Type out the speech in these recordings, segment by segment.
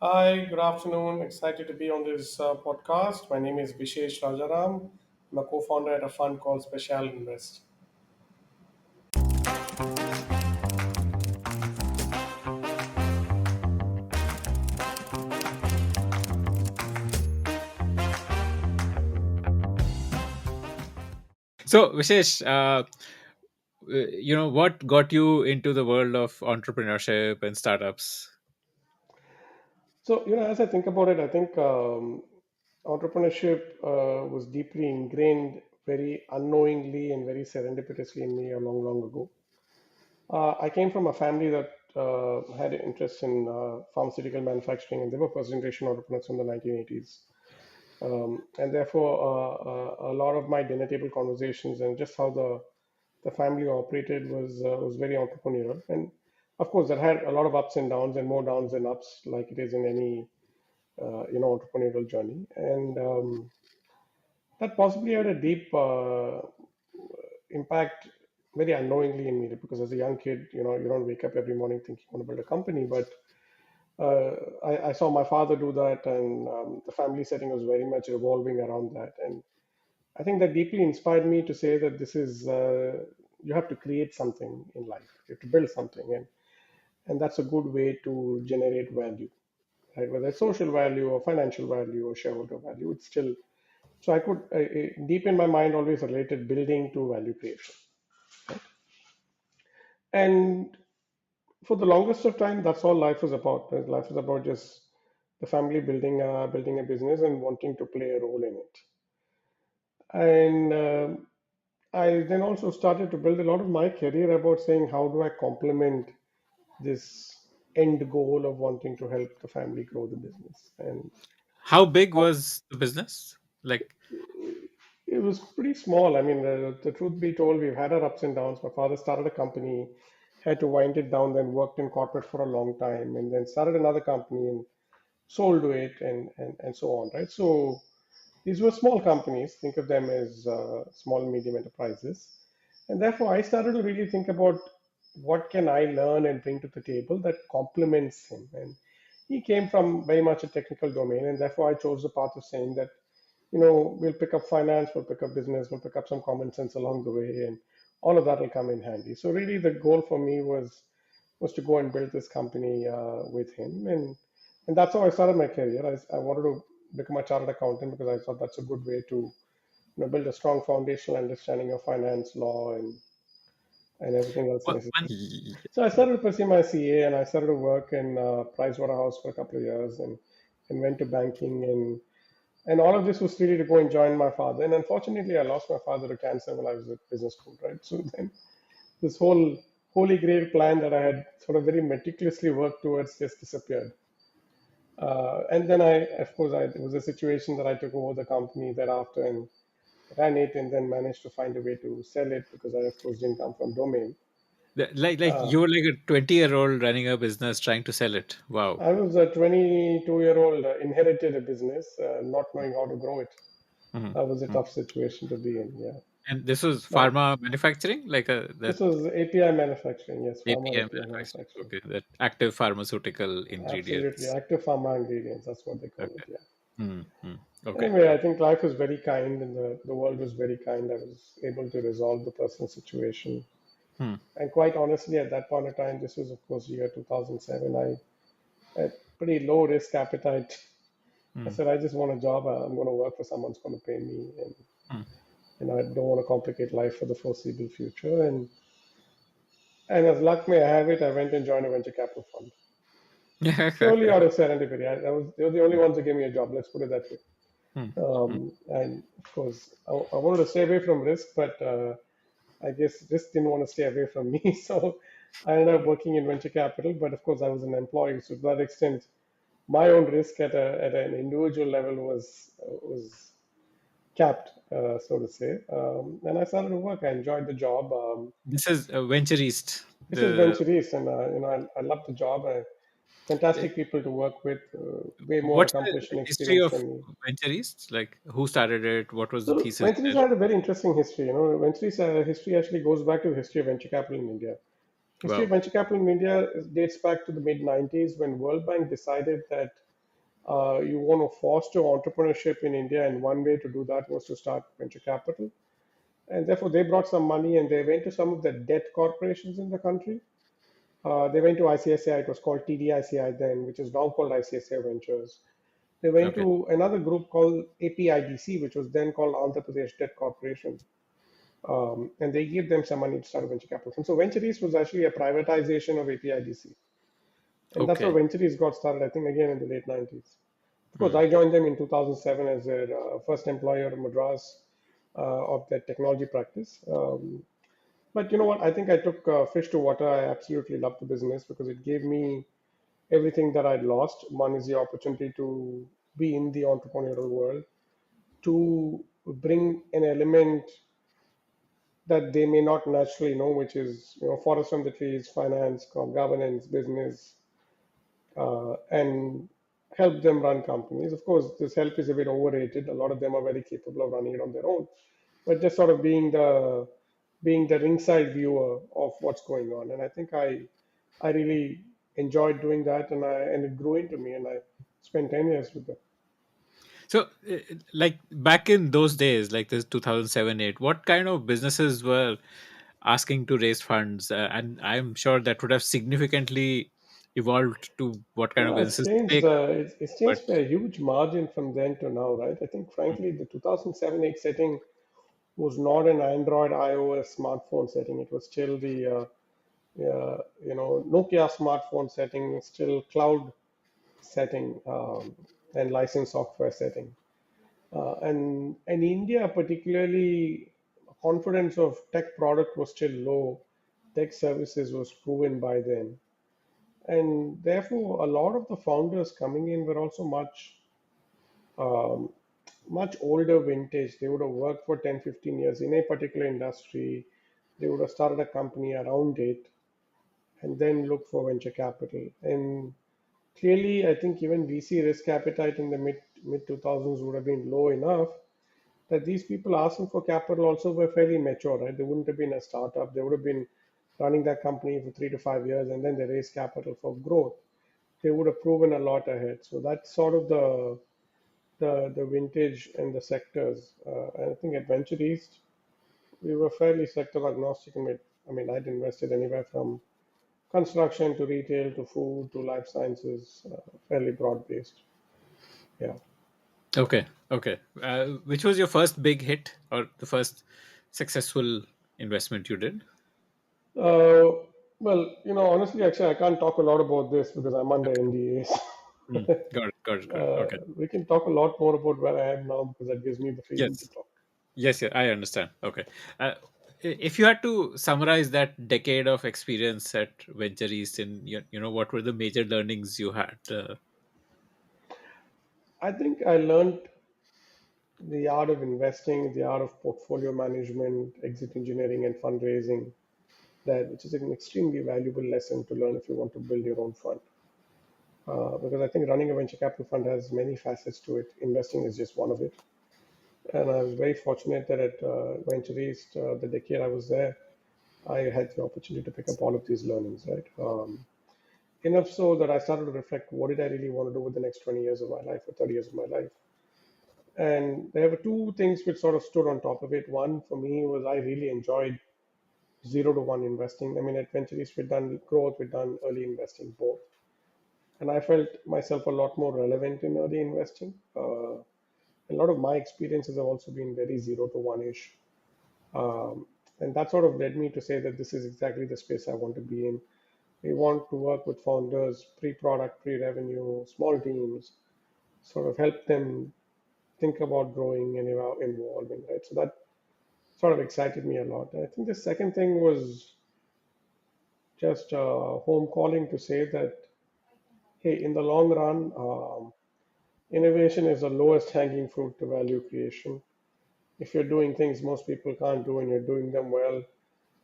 Hi, good afternoon. Excited to be on this podcast. My name is Vishesh Rajaram. I'm a co-founder at a fund called Speciale Invest. So, Vishesh, what got you into the world of entrepreneurship and startups? So, as I think about it, I think entrepreneurship was deeply ingrained, very unknowingly and very serendipitously in me a long, long ago. I came from a family that had an interest in pharmaceutical manufacturing, and they were first generation entrepreneurs from the 1980s. And therefore, a lot of my dinner table conversations and just how the family operated was very entrepreneurial, and of course that had a lot of ups and downs, and more downs than ups, like it is in any entrepreneurial journey. And that possibly had a deep impact very unknowingly in me, because as a young kid, you don't wake up every morning thinking you want to build a company, but I saw my father do that, and the family setting was very much revolving around that. And I think that deeply inspired me to say that this is you have to create something in life. You have to build something, and that's a good way to generate value, right? Whether it's social value or financial value or shareholder value, it's still. So I could deep in my mind always related building to value creation, and for the longest of time, that's all life was about. Right? Life is about just the family building a business and wanting to play a role in it. And I then also started to build a lot of my career about saying, how do I complement this end goal of wanting to help the family grow the business? And How big how- was the business? Like, it was pretty small. I mean, the truth be told, we've had our ups and downs. My father started a company, had to wind it down, then worked in corporate for a long time, and then started another company and sold to it, and so on, right? So these were small companies. Think of them as small and medium enterprises. And therefore, I started to really think about what can I learn and bring to the table that complements him. And he came from very much a technical domain, and therefore I chose the path of saying that, we'll pick up finance, we'll pick up business, we'll pick up some common sense along the way, and all of that will come in handy. So really, the goal for me was to go and build this company with him, and that's how I started my career. I wanted to become a chartered accountant because I thought that's a good way to build a strong foundational understanding of finance, law, and everything else necessary. So I started to pursue my CA, and I started to work in Pricewaterhouse for a couple of years, and went to banking, and all of this was really to go and join my father. And unfortunately, I lost my father to cancer when I was at business school, right? So then this whole holy grail plan that I had sort of very meticulously worked towards just disappeared. And then it was a situation that I took over the company thereafter and ran it, and then managed to find a way to sell it because I, of course, didn't come from domain. like Uh, you were like a 20-year-old running a business trying to sell it. Wow. I was a 22-year-old, inherited a business, not knowing how to grow it. Mhm. That was a Mhm. tough situation to be in, yeah. And this was But pharma manufacturing, like that this was API manufacturing, yes, pharma APM API manufacturing. manufacturing. Okay, that active pharmaceutical Absolutely. ingredients. Active pharma ingredients, that's what they call it, Okay. yeah. Okay. Anyway, I Okay. think life was very kind, and the world was very kind. I was able to resolve the personal situation. Hmm. And quite honestly, at that point of time, this was, of course, year 2007, I had pretty low risk appetite. I Hmm. said, I just want a job. I'm going to work for someone who's going to pay me. Hmm. And I don't want to complicate life for the foreseeable future. And as luck may have it, I went and joined a venture capital fund. Purely out of serendipity. They were the only ones who gave me a job, let's put it that way. Hmm. Hmm. And of course, I wanted to stay away from risk, but I guess risk didn't want to stay away from me. So I ended up working in venture capital. But of course, I was an employee. So to that extent, my own risk at an individual level was capped, so to say. And I started to work. I enjoyed the job. This is VentureEast. This is The VentureEast, and I love the job. uh, Fantastic people to work with, way more what's the accomplished and history experienced of than me. VentureEast? Like, who started it? What was the So thesis VentureEast there? had a very interesting history. VentureEast history actually goes back to the history of venture capital in India. History of Wow. venture capital in India dates back to the mid 90s when World Bank decided that. You want to foster entrepreneurship in India, and one way to do that was to start venture capital. And therefore, they brought some money and they went to some of the debt corporations in the country. They went to ICICI, it was called TDICI then, which is now called ICICI Ventures. They went Okay. to another group called APIDC, which was then called Andhra Pradesh Debt Corporation. And they gave them some money to start a venture capital fund. So VentureEast was actually a privatization of APIDC. And that's how Okay. VentureEast got started, I think, again in the late 90s. Of course, Hmm. I joined them in 2007 as their first employer in Madras of their technology practice. But you know what? I think I took fish to water. I absolutely loved the business because it gave me everything that I'd lost. One is the opportunity to be in the entrepreneurial world, to bring an element that they may not naturally know, which is forest from the trees, finance, governance, business, and help them run companies. Of course, this help is a bit overrated. A lot of them are very capable of running it on their own, but just sort of being the ringside viewer of what's going on. And I think I really enjoyed doing that, and it grew into me, and I spent 10 years with them. So, like back in those days, like this 2007, 8, what kind of businesses were asking to raise funds? And I'm sure that would have significantly evolved to what kind of No, it's businesses changed. today. It's But changed by a huge margin from then to now, right? I think, frankly, the 2007-8 setting was not an Android iOS smartphone setting. It was still the Nokia smartphone setting, still cloud setting, and licensed software setting. And India, particularly, confidence of tech product was still low. Tech services was proven by then, and therefore a lot of the founders coming in were also um, much older vintage. They would have worked for 10, 15 years in a particular industry. They would have started a company around it and then look for venture capital. And clearly, I think even VC risk appetite in the mid 2000s would have been low enough that these people asking for capital also were fairly mature, right? They wouldn't have been a startup. They would have been running that company for 3 to 5 years, and then they raise capital for growth. They would have proven a lot ahead. So that's sort of the vintage and the sectors. And I think at Venture East, we were fairly sector agnostic. I mean, I'd invested anywhere from construction to retail to food to life sciences, fairly broad based. Yeah. okay, okay. Which was your first big hit or the first successful investment you did? Uh, well, honestly, actually, I can't talk a lot about this because I'm under Okay. NDAs. Got it. Got it. Got it. Okay. We can talk a lot more about where I am now because that gives me the freedom to Yes. talk. Yes, yeah, I understand. Okay. Uh, if you had to summarize that decade of experience at Venture East, in what were the major learnings you had? I think I learned the art of investing, the art of portfolio management, exit engineering, and fundraising. That which is an extremely valuable lesson to learn if you want to build your own fund. Because I think running a venture capital fund has many facets to it. Investing is just one of it. And I was very fortunate that at Venture East, the decade I was there, I had the opportunity to pick up all of these learnings, right? Enough so that I started to reflect what did I really want to do with the next 20 years of my life or 30 years of my life. And there were two things which sort of stood on top of it. One for me was I really enjoyed 0 to 1 investing. I mean, at Venture East, we've done growth, we've done early investing both. And I felt myself a lot more relevant in early investing. A lot of my experiences have also been very 0 to 1 ish. Um, and that sort of led me to say that this is exactly the space I want to be in. We want to work with founders, pre-product, pre-revenue, small teams, sort of help them think about growing and evolving, right? So that sort of excited me a lot. And I think the second thing was just home calling to say that, hey, in the long run, innovation is the lowest hanging fruit to value creation. If you're doing things most people can't do and you're doing them well,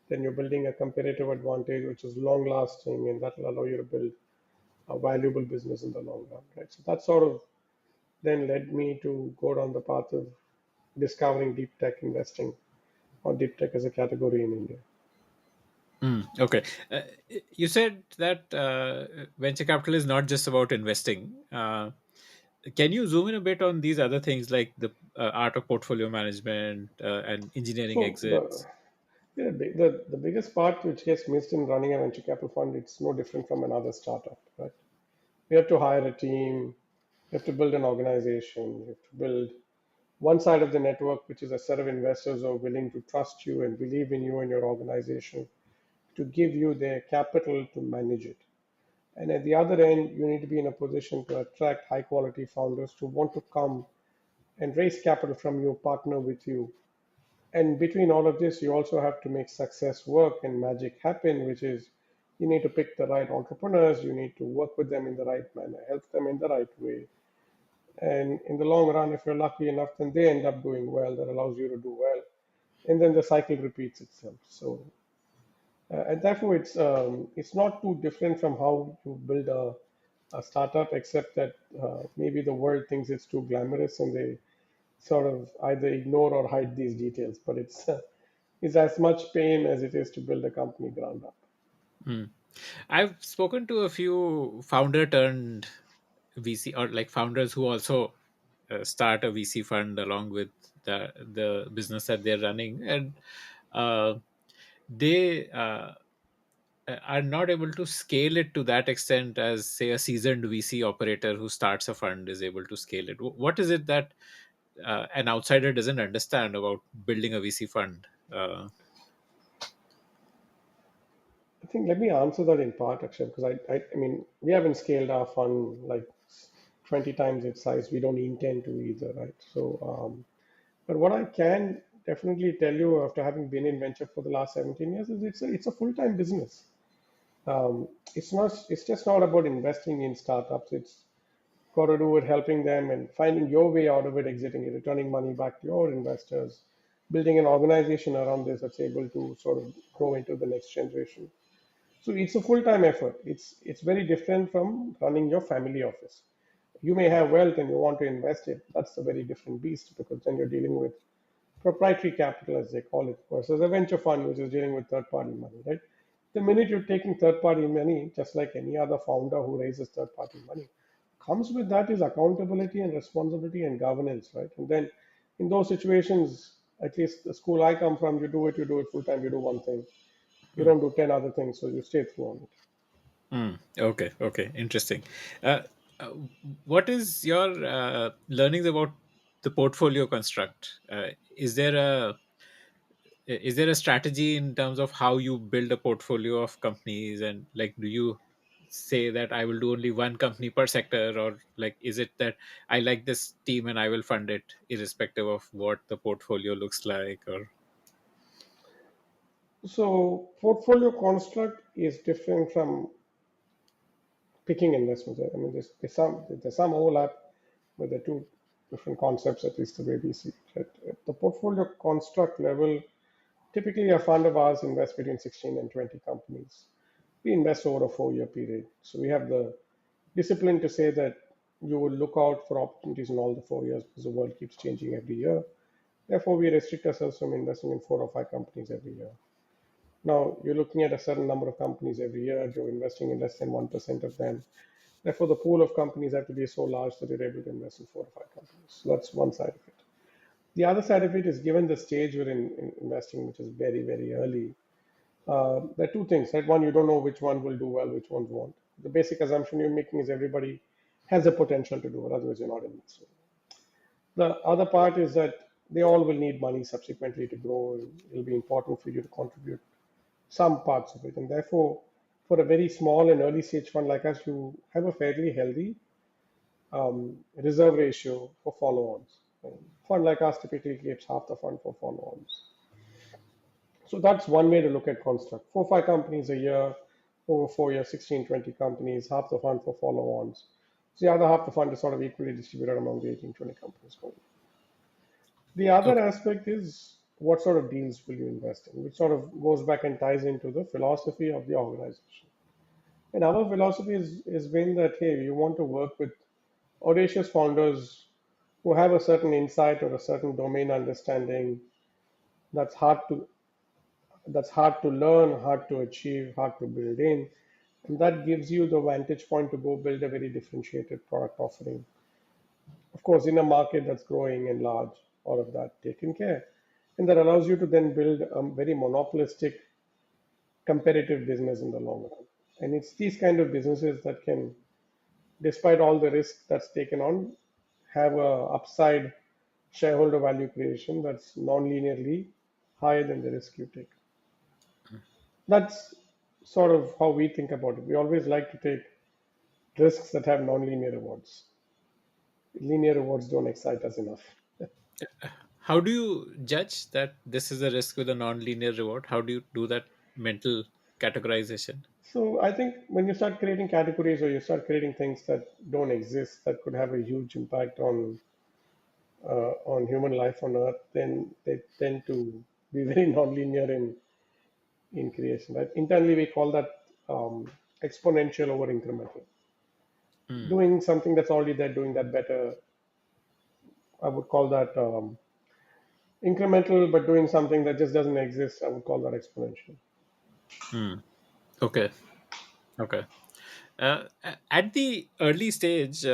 then you're building a competitive advantage which is long lasting and that will allow you to build a valuable business in the long run, right? So that sort of then led me to go down the path of discovering deep tech investing or deep tech as a category in India. Okay. Uh, you said that venture capital is not just about investing. can you zoom in a bit on these other things like the art of portfolio management and engineering So exits? the biggest part which gets missed in running a venture capital fund, it's no different from another startup, right? You have to hire a team, you have to build an organization, you have to build one side of the network, which is a set of investors who are willing to trust you and believe in you and your organization to give you their capital to manage it. And at the other end, you need to be in a position to attract high quality founders to want to come and raise capital from you, partner with you. And between all of this, you also have to make success work and magic happen, which is you need to pick the right entrepreneurs, you need to work with them in the right manner, help them in the right way. And in the long run, if you're lucky enough, then they end up doing well. That allows you to do well. And then the cycle repeats itself. So, and therefore, it's not too different from how you build a startup, except that maybe the world thinks it's too glamorous and they sort of either ignore or hide these details. But it's as much pain as it is to build a company ground up. Hmm. I've spoken to a few founder turned VC, or like founders who also start a VC fund along with the business that they're running, and uh, they are not able to scale it to that extent as, say, a seasoned VC operator who starts a fund is able to scale it. What is it that an outsider doesn't understand about building a VC fund? I think let me answer that in part, Akshay, because I mean, we haven't scaled our fund like 20 times its size. We don't intend to either, right? So, but what I can definitely tell you after having been in venture for the last 17 years is it's a full-time business. It's just not about investing in startups. It's got to do with helping them and finding your way out of it, exiting it, returning money back to your investors, building an organization around this that's able to sort of grow into the next generation. So it's a full-time effort. It's very different from running your family office. You may have wealth and you want to invest it. That's a very different beast because then you're dealing with proprietary capital, as they call it, versus a venture fund, which is dealing with third-party money, right? The minute you're taking third-party money, just like any other founder who raises third-party money, comes with that is accountability and responsibility and governance, right? And then in those situations, at least the school I come from, you do it full time, you do one thing. You Hmm. don't do 10 other things, so you stay through on it. Okay, okay, interesting. Uh, uh, what is your learnings about the portfolio construct? Is there a strategy in terms of how you build a portfolio of companies, and like, do you say that I will do only one company per sector, or like, is it that I like this team and I will fund it irrespective of what the portfolio looks like, or So portfolio construct is different from picking investments. I mean, there's some overlap, but they're two different concepts, at least the way we see it. At the portfolio construct level, typically a fund of ours invests between 16 and 20 companies. We invest over a 4 year period. So we have the discipline to say that you will look out for opportunities in all the 4 years because the world keeps changing every year. Therefore, we restrict ourselves from investing in 4 or 5 companies every year. Now, you're looking at a certain number of companies every year, you're investing in less than 1% of them. Therefore, the pool of companies have to be so large that you're able to invest in 4 or 5 companies. So that's one side of it. The other side of it is given the stage we're in investing, which is very, very early. There are two things, right? One, you don't know which one will do well, which ones won't. The basic assumption you're making is everybody has the potential to do it, otherwise you're not investing. The other part is that they all will need money subsequently to grow, and it'll be important for you to contribute some parts of it. And therefore, for a very small and early stage fund like us, you have a fairly healthy reserve ratio for follow-ons. Fund like us typically keeps half the fund for follow-ons. So that's one way to look at construct. 4 or 5 companies a year, over 4 years, 16, 20 companies, half the fund for follow-ons. So the other half the fund is sort of equally distributed among the 18, 20 companies going. The other okay, aspect is what sort of deals will you invest in, which sort of goes back and ties into the philosophy of the organization. And our philosophy has been that, hey, you want to work with audacious founders who have a certain insight or a certain domain understanding that's hard to that's hard to learn, hard to achieve, hard to build in. And that gives you the vantage point to go build a very differentiated product offering. Of course, in a market that's growing and large, all of that taken care. And that allows you to then build a very monopolistic, competitive business in the long run. And it's these kind of businesses that can, despite all the risk that's taken on, have a upside shareholder value creation that's non-linearly higher than the risk you take. That's sort of how we think about it. We always like to take risks that have non-linear rewards. Linear rewards don't excite us enough. How do you judge that this is a risk with a non-linear reward? How do you do that mental categorization? So I think when you start creating categories or you start creating things that don't exist that could have a huge impact on human life on Earth, then they tend to be very non-linear in creation. Right? Internally, we call that exponential over incremental. Hmm. Doing something that's already there, doing that better. I would call that incremental, but doing something that just doesn't exist, I would call that exponential. Hmm. Okay. Okay. At the early stage,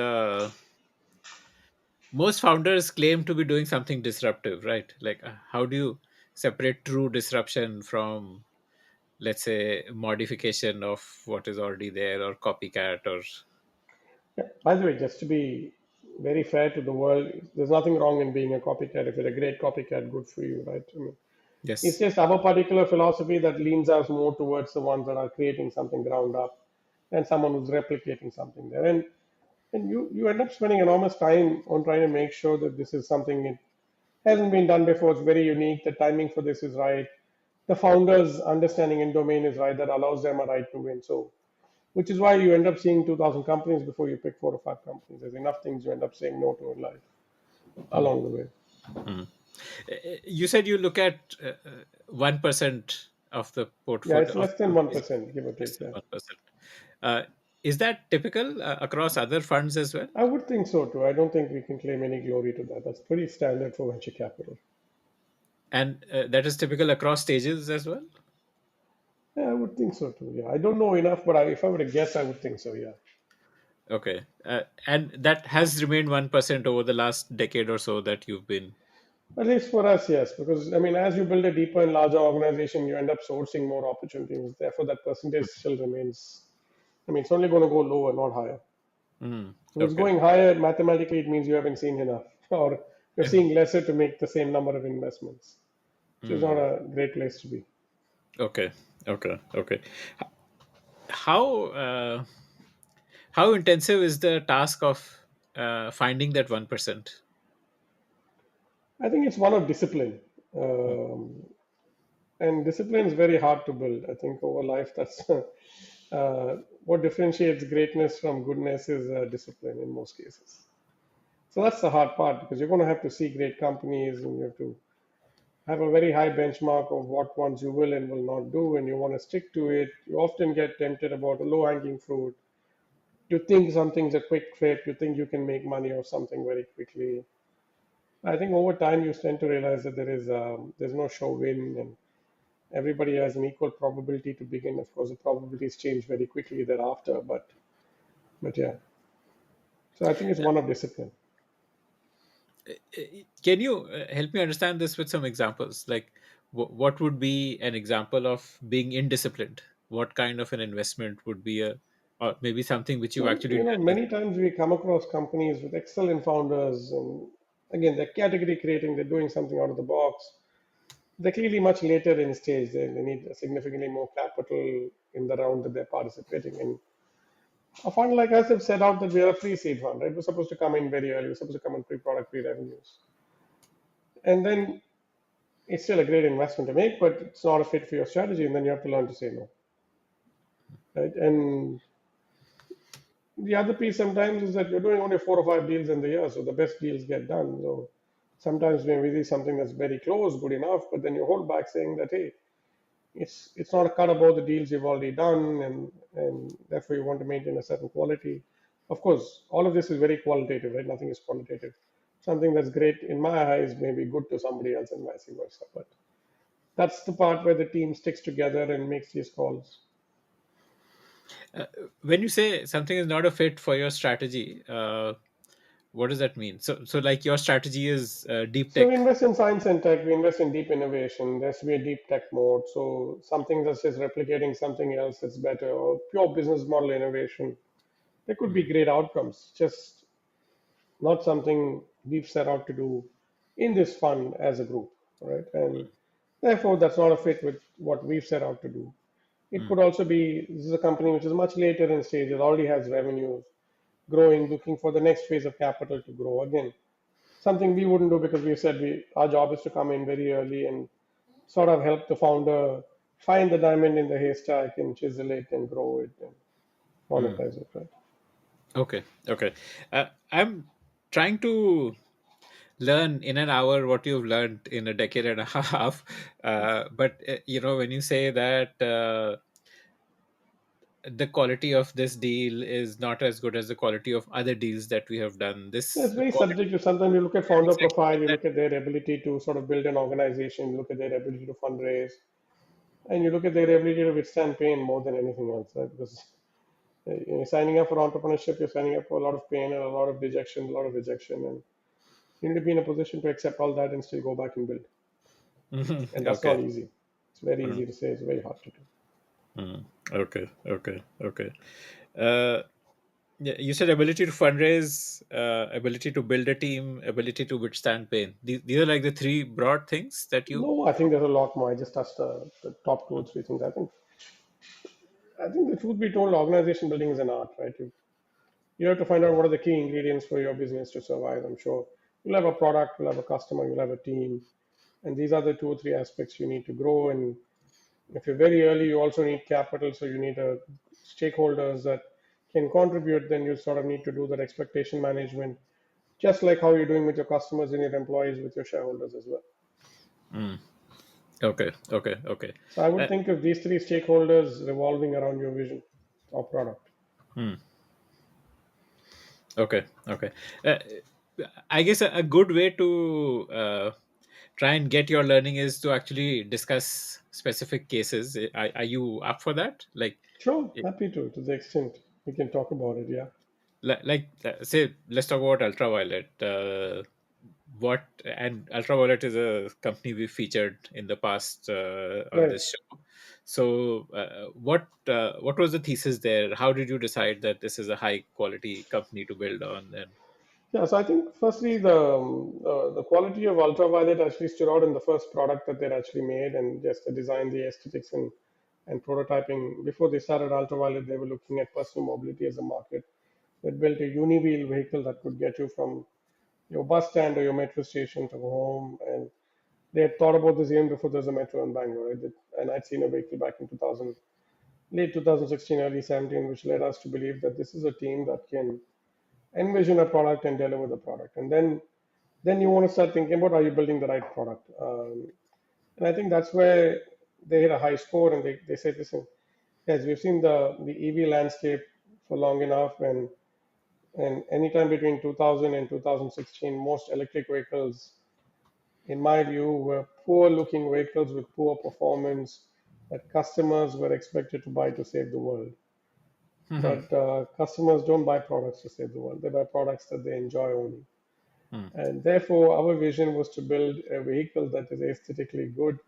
most founders claim to be doing something disruptive, right? Like, how do you separate true disruption from, let's say, modification of what is already there or copycat or Yeah. By the way, just to be very fair to the world, there's nothing wrong in being a copycat. If you're a great copycat, good for you, right? I mean, it's yes. just our particular philosophy that leans us more towards the ones that are creating something ground up and someone who's replicating something there. And you end up spending enormous time on trying to make sure that this is something it hasn't been done before. It's very unique. The timing for this is right. The founder's understanding in domain is right that allows them a right to win. So which is why you end up seeing 2,000 companies before you pick 4 or 5 companies. There's enough things you end up saying no to in life Mm, along the way. mm. You said you look at 1% of the Yeah, portfolio it's of less than companies, 1%, give or less take. than Yeah, 1%. Uh, is that typical across other funds as well? I would think so too. I don't think we can claim any glory to that. That's pretty standard for venture capital. And that is typical across stages as well? Yeah, I would think so too. Yeah, I don't know enough, but if I were to guess, I would think so. Yeah, Okay. And that has remained 1% over the last decade or so that you've been. at least for us, yes. Because I mean, as you build a deeper and larger organization, you end up sourcing more opportunities. Therefore, that percentage still remains. I mean, it's only going to go lower, not higher. Mm, If it's okay. going higher, mathematically, it means you haven't seen enough, or you're seeing lesser to make the same number of investments, which is not Mm, a great place to be. okay. Okay. Okay. How how intensive is the task of finding that 1%? I think it's one of discipline, um, and discipline is very hard to build. I think over life, that's what differentiates greatness from goodness is discipline in most cases. So that's the hard part because you're going to have to see great companies, and you have to have a very high benchmark of what ones you will and will not do, and you want to stick to it. You often get tempted about a low hanging fruit. You think something's a quick fit, you think you can make money or something very quickly. I think over time you tend to realize that there's no show win, and everybody has an equal probability to begin. Of course, the probabilities change very quickly thereafter, but yeah. So I think it's one of discipline. Can you help me understand this with some examples? Like, what would be an example of being indisciplined? What kind of an investment would be a, or maybe something which you've Well, actually done? many times we come across companies with excellent founders, and again, they're category creating, they're doing something out of the box. They're clearly much later in stage. They need significantly more capital in the round that they're participating in. A fund like us have set out that we are a pre-seed fund, right? We're supposed to come in very early. We're supposed to come in pre-product, pre-revenues. And then it's still a great investment to make, but it's not a fit for your strategy. And then you have to learn to say no, right? And the other piece sometimes is that you're doing only 4 or 5 deals in the year, so the best deals get done. So sometimes maybe see something that's very close, good enough, but then you hold back saying that, hey, it's not a cut about the deals you've already done, and therefore you want to maintain a certain quality. Of course, all of this is very qualitative, right? Nothing is quantitative. Something that's great in my eyes may be good to somebody else and vice versa. But that's the part where the team sticks together and makes these calls. Uh, when you say something is not a fit for your strategy, what does that mean? So like your strategy is deep So we tech. invest in science and tech. We invest in deep innovation. There has to be a deep tech mode. So something that's just replicating something else that's better, or pure business model innovation. There could be Mm, great outcomes. Just not something we've set out to do in this fund as a group, right? And therefore, that's not a fit with what we've set out to do. It mm, could also be this is a company which is much later in stage. It already has revenues, growing, looking for the next phase of capital to grow. Again, something we wouldn't do because we said our job is to come in very early and sort of help the founder find the diamond in the haystack and chisel it and grow it and mm. monetize it, right? Okay, okay. I'm trying to learn in an hour what you've learned in a decade and a half. But when you say that the quality of this deal is not as good as the quality of other deals that we have done, Yeah, it's this very quality, subjective. Sometimes you look at yeah, founder exactly. profile, you That, look at their ability to sort of build an organization, you look at their ability to fundraise, and you look at their ability to withstand pain more than anything else, right? Because you're signing up for entrepreneurship, you're signing up for a lot of pain and a lot of dejection, a lot of rejection, and you need to be in a position to accept all that and still go back and build. And that's okay. not easy. It's very Mm, easy to say, it's very hard to do. okay, okay, okay. Uh, yeah, you said ability to fundraise, ability to build a team, ability to withstand pain. These are like the three broad things that you. No, I think there's a lot more. I just touched the top two or three things. I think the truth be told, organization building is an art, right? You have to find out what are the key ingredients for your business to survive. I'm sure you'll have a product, you'll have a customer, you'll have a team, and these are the two or three aspects you need to grow. And if you're very early, you also need capital, so you need stakeholders that can contribute. Then you sort of need to do that expectation management, just like how you're doing with your customers and your employees, with your shareholders as well. Mm, okay, okay, okay. So I would Uh, think of these three stakeholders revolving around your vision or product. hmm. Okay, okay. Uh, I guess a good way to try and get your learning is to actually discuss specific cases. Are you up for that? Sure, Eh, happy to the extent we can talk about it. Yeah, say, let's talk about Ultraviolette. What and Ultraviolette is a company we featured in the past on right. this show. So, what was the thesis there? How did you decide that this is a high quality company to build on? And Yeah, so I think firstly the quality of Ultraviolet actually stood out in the first product that they'd actually made, and just the design, the aesthetics, and prototyping. Before they started Ultraviolet, they were looking at personal mobility as a market. They built a uni-wheel vehicle that could get you from your bus stand or your metro station to home, and they had thought about this even before there was a metro in Bangalore. Right? And I'd seen a vehicle back in 2000, late 2016, early 17, which led us to believe that this is a team that can envision a product and deliver the product. And then you want to start thinking about, are you building the right product? And I think that's where they hit a high score, and they said, listen, guys, we've seen the EV landscape for long enough, and anytime between 2000 and 2016, most electric vehicles, in my view, were poor looking vehicles with poor performance that customers were expected to buy to save the world. Mhm. But customers don't buy products to save the world, they buy products that they enjoy owning. Hmm. And therefore, our vision was to build a vehicle that is aesthetically good,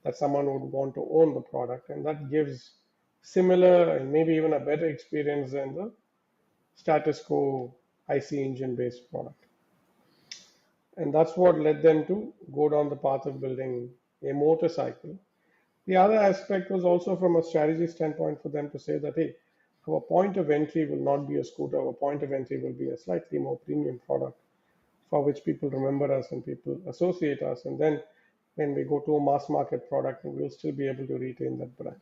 that someone would want to own the product, and that gives similar and maybe even a better experience than the status quo IC engine based product. And that's what led them to go down the path of building a motorcycle. The other aspect was also from a strategy standpoint for them to say that, hey, our point of entry will not be a scooter, our point of entry will be a slightly more premium product for which people remember us and people associate us. And then when we go to a mass market product, we'll still be able to retain that brand.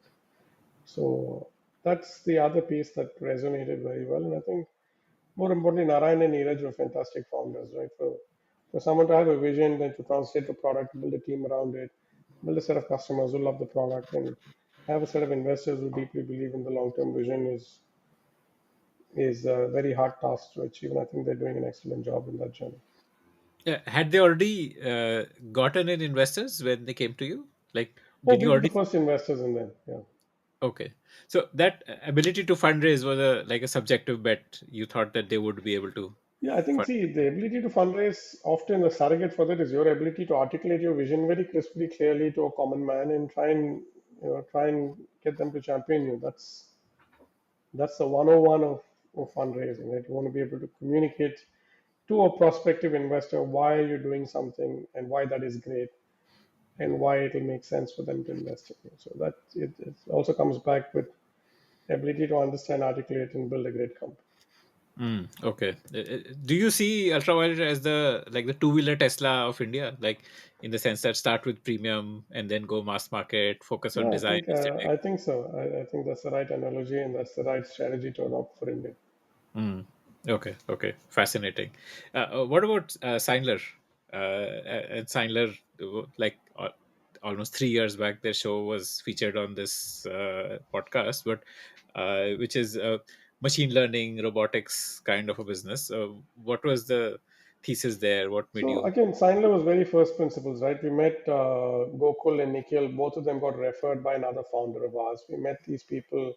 So that's the other piece that resonated very well. And I think more importantly, Narayan and Neeraj were fantastic founders, right? For someone to have a vision, then to translate the product, build a team around it, build a set of customers who love the product, and have a set of investors who deeply believe in the long-term vision is a very hard task to achieve. And I think they're doing an excellent job in that journey. Had they already gotten in investors when they came to you? Like, Oh, did we you were the already? first investors in them. Yeah. Okay, so that ability to fundraise was a like a subjective bet. You thought that they would be able to. Yeah, I think, see, the ability to fundraise, often the surrogate for that is your ability to articulate your vision very crisply, clearly to a common man and try and get them to champion you. That's the 101 of fundraising, right? You want to be able to communicate to a prospective investor why you're doing something and why that is great and why it'll make sense for them to invest in you. So that it also comes back with ability to understand, articulate, and build a great company. Okay. Do you see Ultraviolet as the two-wheeler Tesla of India, like in the sense that start with premium and then go mass market, focus on Yeah, design, aesthetic? I think so. I think that's the right analogy and that's the right strategy to adopt for India. Mm. Okay, okay, fascinating. What about Seinler? And Seinler, almost 3 years back, their show was featured on this podcast, but which is machine learning, robotics kind of a business. What was the thesis there? What made So you? again, Seinler was very first principles, right? We met Gokul and Nikhil. Both of them got referred by another founder of ours. We met these people.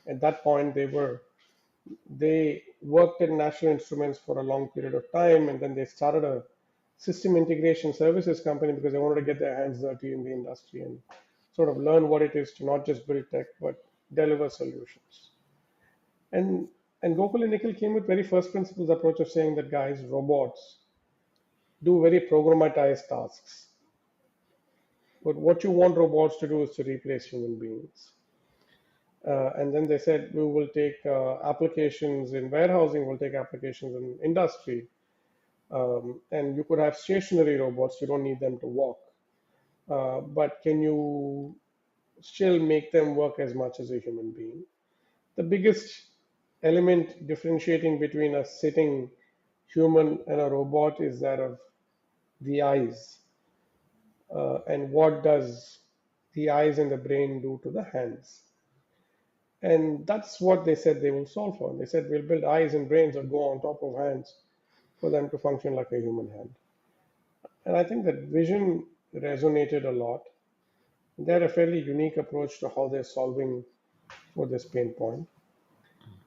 At that point, they worked at National Instruments for a long period of time, and then they started a system integration services company because they wanted to get their hands dirty in the industry and sort of learn what it is to not just build tech but deliver solutions. And and Gokul and Nikhil came with very first principles approach of saying that guys, robots do very programmatized tasks. But what you want robots to do is to replace human beings. And then they said we will take applications in warehousing, we'll take applications in industry, and you could have stationary robots. You don't need them to walk, but can you still make them work as much as a human being? The biggest element differentiating between a sitting human and a robot is that of the eyes. And what does the eyes and the brain do to the hands? And that's what they said they will solve for. They said we'll build eyes and brains that go on top of hands for them to function like a human hand. And I think that vision resonated a lot. They had a fairly unique approach to how they're solving for this pain point.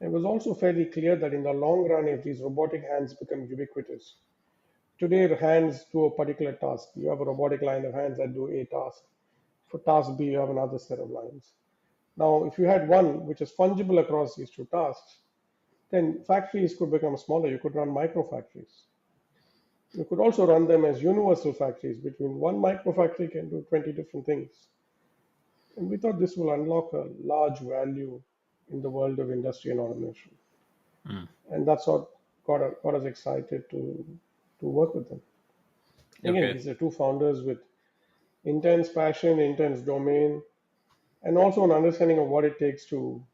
It was also fairly clear that in the long run, if these robotic hands become ubiquitous, today the hands do a particular task. You have a robotic line of hands that do a task. For task B, you have another set of lines. Now, if you had one which is fungible across these two tasks, then factories could become smaller. You could run micro factories. You could also run them as universal factories. Between one micro factory can do 20 different things. And we thought this will unlock a large value in the world of industry and automation. Mm. And that's what got us excited to work with them. Again, Okay. these are two founders with intense passion, intense domain, and also an understanding of what it takes to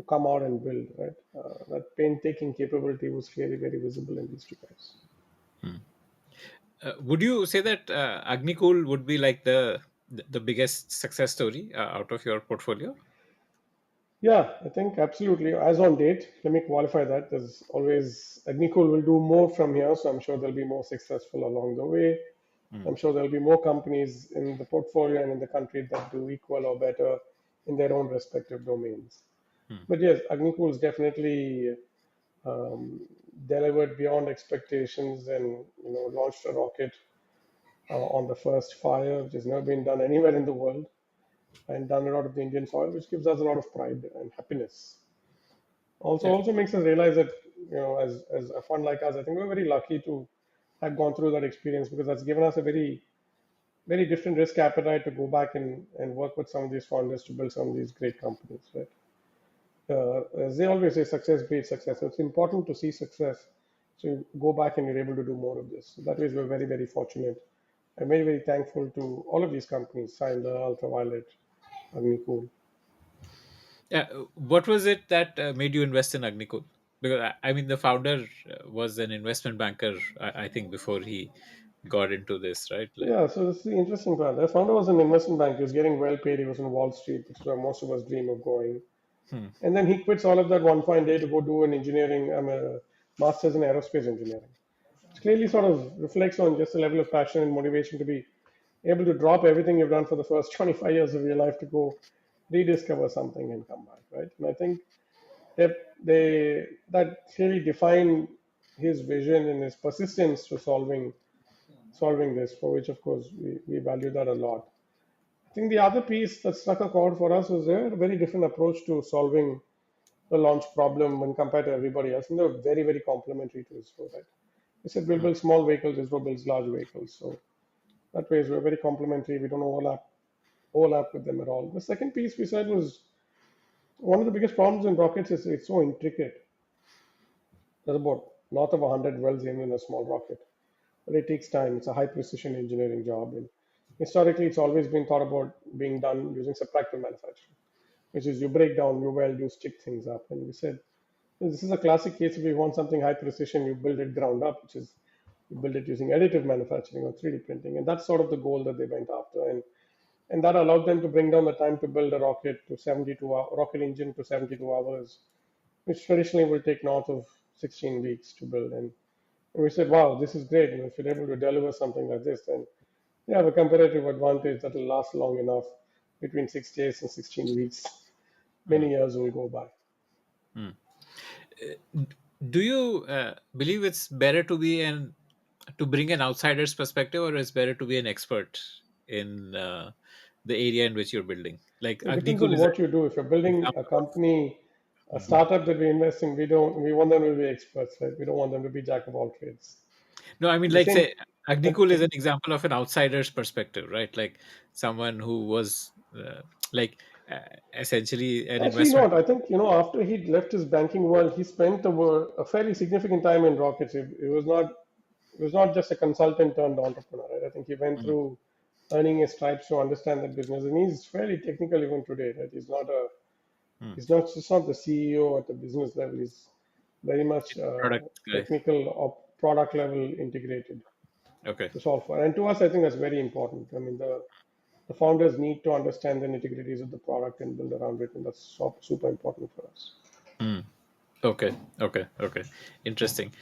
come out and build. Right, that painstaking capability was clearly very visible in these two guys. Mm. Would you say that Agnikul would be like the biggest success story out of your portfolio? Yeah, I think absolutely. As on date, let me qualify that. There's always Agnikul will do more from here, so I'm sure they'll be more successful along the way. Mm. I'm sure there'll be more companies in the portfolio and in the country that do equal or better in their own respective domains. Mm. But yes, Agnikul is definitely um, delivered beyond expectations and launched a rocket on the first fire, which has never been done anywhere in the world, and done it out of the Indian soil, which gives us a lot of pride and happiness. Yeah. Also makes us realize that as a fund like us, I think we're very lucky to have gone through that experience because that's given us a very different risk appetite to go back and work with some of these founders to build some of these great companies, right? As they always say, success breeds success. So it's important to see success. So you go back and you're able to do more of this. So that way, we're very fortunate. I'm very thankful to all of these companies, Seinler, Ultraviolet, Agnikul. Yeah. What was it that made you invest in Agnikul? Because I mean, the founder was an investment banker, I think, before he got into this, right? Like, Yeah, so this is the interesting part. The founder was an investment bank. He was getting well paid. He was on Wall Street, which is where most of us dream of going. hmm, And then he quits all of that one fine day to go do an engineering, a master's in aerospace engineering. It clearly sort of reflects on just the level of passion and motivation to be able to drop everything you've done for the first 25 years of your life to go rediscover something and come back, right? And I think that clearly define his vision and his persistence to solving this, for which of course we value that a lot. I think the other piece that struck a chord for us was a very different approach to solving the launch problem when compared to everybody else, and they were very, very complementary to ISRO, right? They said we'll mm, build small vehicles, ISRO builds large vehicles. So that way we're very complementary. We don't overlap with them at all. The second piece we said was one of the biggest problems in rockets is it's so intricate. There's about north of 100 wells in a small rocket. But it takes time. It's a high precision engineering job. And historically, it's always been thought about being done using subtractive manufacturing, which is you break down, you weld, you stick things up. And we said, this is a classic case. If you want something high precision, you build it ground up, which is you build it using additive manufacturing or 3D printing. And that's sort of the goal that they went after. And that allowed them to bring down the time to build a rocket to 72 hours, rocket engine to 72 hours, which traditionally will take north of 16 weeks to build. And we said, wow, this is great. If you're able to deliver something like this, then you have a competitive advantage that will last long enough between 6 days and 16 weeks. mm, Many years will go by. mm. Do you believe it's better to bring an outsider's perspective, or it's better to be an expert in the area in which you're building? Like It depends on Agnikul is an what you do. If you're building a example of. company, a Mhm. startup that we invest in, we want them to be experts, right? We don't want them to be jack of all trades. No, I mean, At the like, same, say, Agnikul is an example of an outsider's perspective, right? Like someone who was like essentially an actually investment. not. I think after he left his banking world, he spent a fairly significant time in rockets. It was not just a consultant turned entrepreneur. Right? I think he went Mm, through earning his stripes to understand that business, and he's fairly technical even today. Right? mm. He's not just not the CEO at the business level. He's very much Product guy. technical or product level integrated Okay. to solve for. And to us, I think that's very important. I mean, the founders need to understand the nitty-gritties of the product and build around it, and that's super important for us. Mm. Okay, okay, okay. Interesting.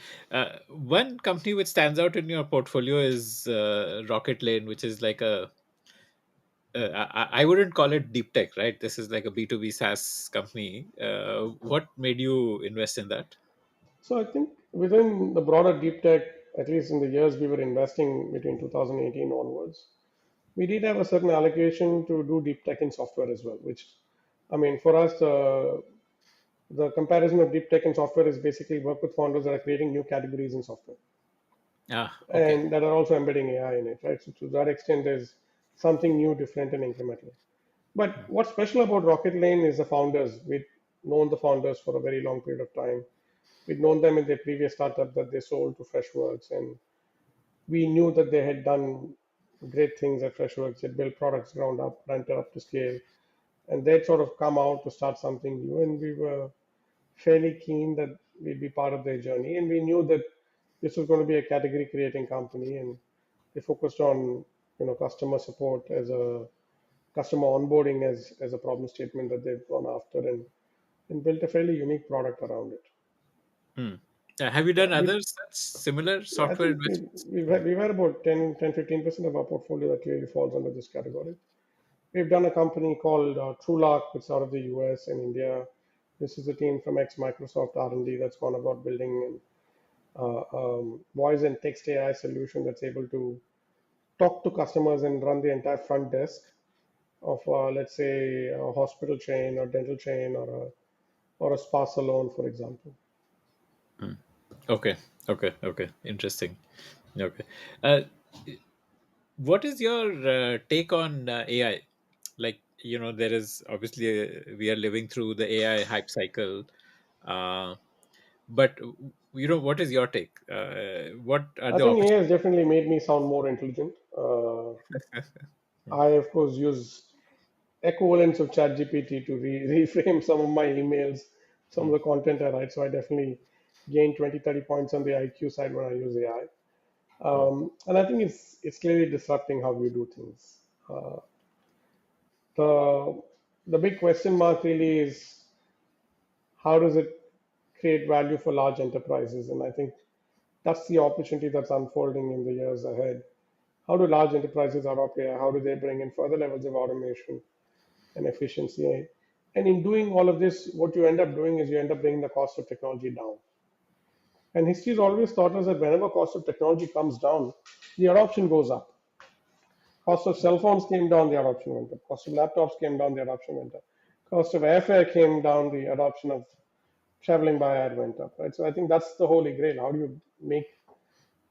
One company which stands out in your portfolio is Rocketlane, which is like I wouldn't call it deep tech, right? This is like a B2B SaaS company. What made you invest in that? So I think within the broader deep tech, at least in the years we were investing between 2018 onwards, we did have a certain allocation to do deep tech in software as well, which, I mean, for us, the comparison of deep tech and software is basically work with founders that are creating new categories in software Ah, okay. and that are also embedding AI in it, right? So to that extent, there's something new, different, and incremental. But what's special about Rocket Lane is the founders. We've known the founders for a very long period of time. We'd known them in their previous startup that they sold to Freshworks, and we knew that they had done great things at Freshworks. They built products ground up, ramped it up to scale, and they'd sort of come out to start something new, and we were fairly keen that we'd be part of their journey. And we knew that this was going to be a category creating company, and they focused on customer support as a customer onboarding as a problem statement that they've gone after and built a fairly unique product around it. Hmm. Have you Yeah, done other such similar yeah, I software think investments? we've had about 10-15% of our portfolio that clearly falls under this category. We've done a company called TrueLock, which is out of the US and India. This is a team from ex-Microsoft R&D that's gone about building voice and text AI solution that's able to talk to customers and run the entire front desk of, let's say, a hospital chain or dental chain or a spa salon, for example. Hmm. Okay, okay, okay. Interesting. Okay. Uh, what is your take on AI? Like, there is obviously we are living through the AI hype cycle. Uh, but what is your take? What are I the think AI opportunities? has definitely made me sound more intelligent. I, of course, use equivalents of ChatGPT to reframe some of my emails, some of Hmm, the content I write. So I definitely gain 20-30 points on the IQ side when I use AI. hmm, And I think it's clearly disrupting how we do things. Uh, the the big question mark really is how does it create value for large enterprises? And I think that's the opportunity that's unfolding in the years ahead. How do large enterprises adopt AI? How do they bring in further levels of automation and efficiency? And in doing all of this, what you end up doing is you end up bringing the cost of technology down. And history has always taught us that whenever cost of technology comes down, the adoption goes up. Cost of cell phones came down, the adoption went up. Cost of laptops came down, the adoption went up. Cost of airfare came down, the adoption of traveling by air went up. Right. So I think that's the holy grail. How do you make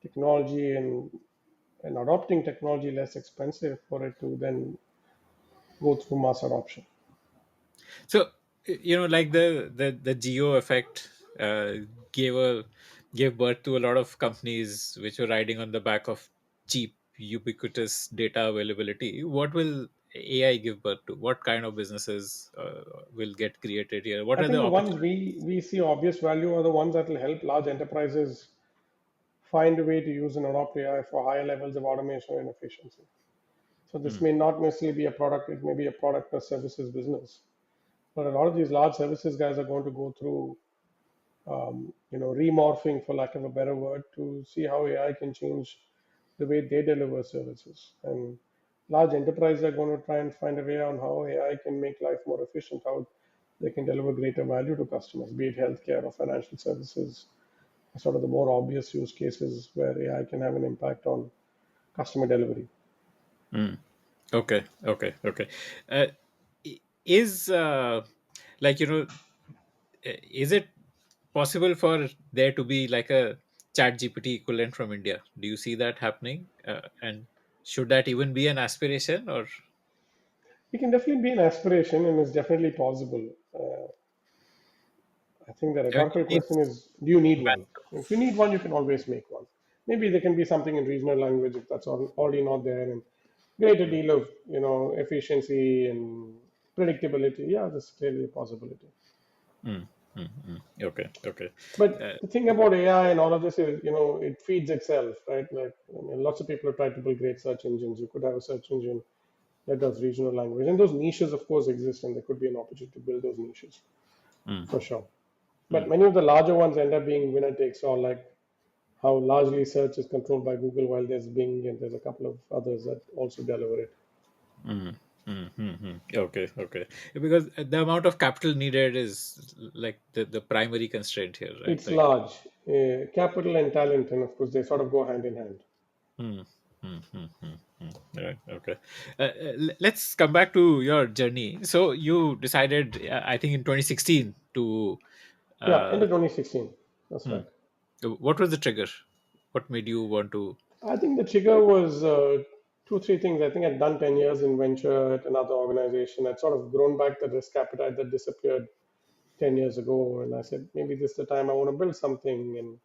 technology and adopting technology less expensive for it to then go through mass adoption? So like the geo effect gave a gave birth to a lot of companies which were riding on the back of cheap ubiquitous data availability. What will AI give birth to? What kind of businesses will get created here? What I are the think the ones opportunities? we see obvious value are the ones that will help large enterprises find a way to use and adopt AI for higher levels of automation and efficiency. So this Mm, may not necessarily be a product, it may be a product or services business. But a lot of these large services guys are going to go through, remorphing, for lack of a better word, to see how AI can change the way they deliver services. And large enterprises are going to try and find a way on how AI can make life more efficient, how they can deliver greater value to customers, be it healthcare or financial services, sort of the more obvious use cases where AI can have an impact on customer delivery. mm. Okay, okay. Uh, is like is it possible for there to be like a chat gpt equivalent from India? Do you see that happening, and should that even be an aspiration, or It can definitely be an aspiration and it's definitely possible. I think the I mean, rhetorical it question needs is, do you need one? manpower? If you need one, you can always make one. Maybe there can be something in regional language if that's already not there, and greater Mm, deal of efficiency and predictability. Yeah, there's clearly a possibility. mm, okay, okay. But uh, the thing about AI and all of this is, it feeds itself, right? Like, I mean, lots of people have tried to build great search engines. You could have a search engine that does regional language, and those niches, of course, exist, and there could be an opportunity to build those niches mm, for sure. But mm, many of the larger ones end up being winner takes all, like how largely search is controlled by Google, while there's Bing and there's a couple of others that also deliver it. mm, okay, okay, because the amount of capital needed is like the primary constraint here, right? It's Like, large, capital and talent, and of course they sort of go hand in hand. mm, right, okay. Let's come back to your journey. So you decided, I think in 2016, to Yeah, end uh, of 2016. That's hmm. right. What was the trigger? What made you want to? I think the trigger was two, three things. I think I'd done 10 years in venture at another organization. I'd sort of grown back the risk appetite that disappeared 10 years ago. And I said, maybe this is the time I want to build something. And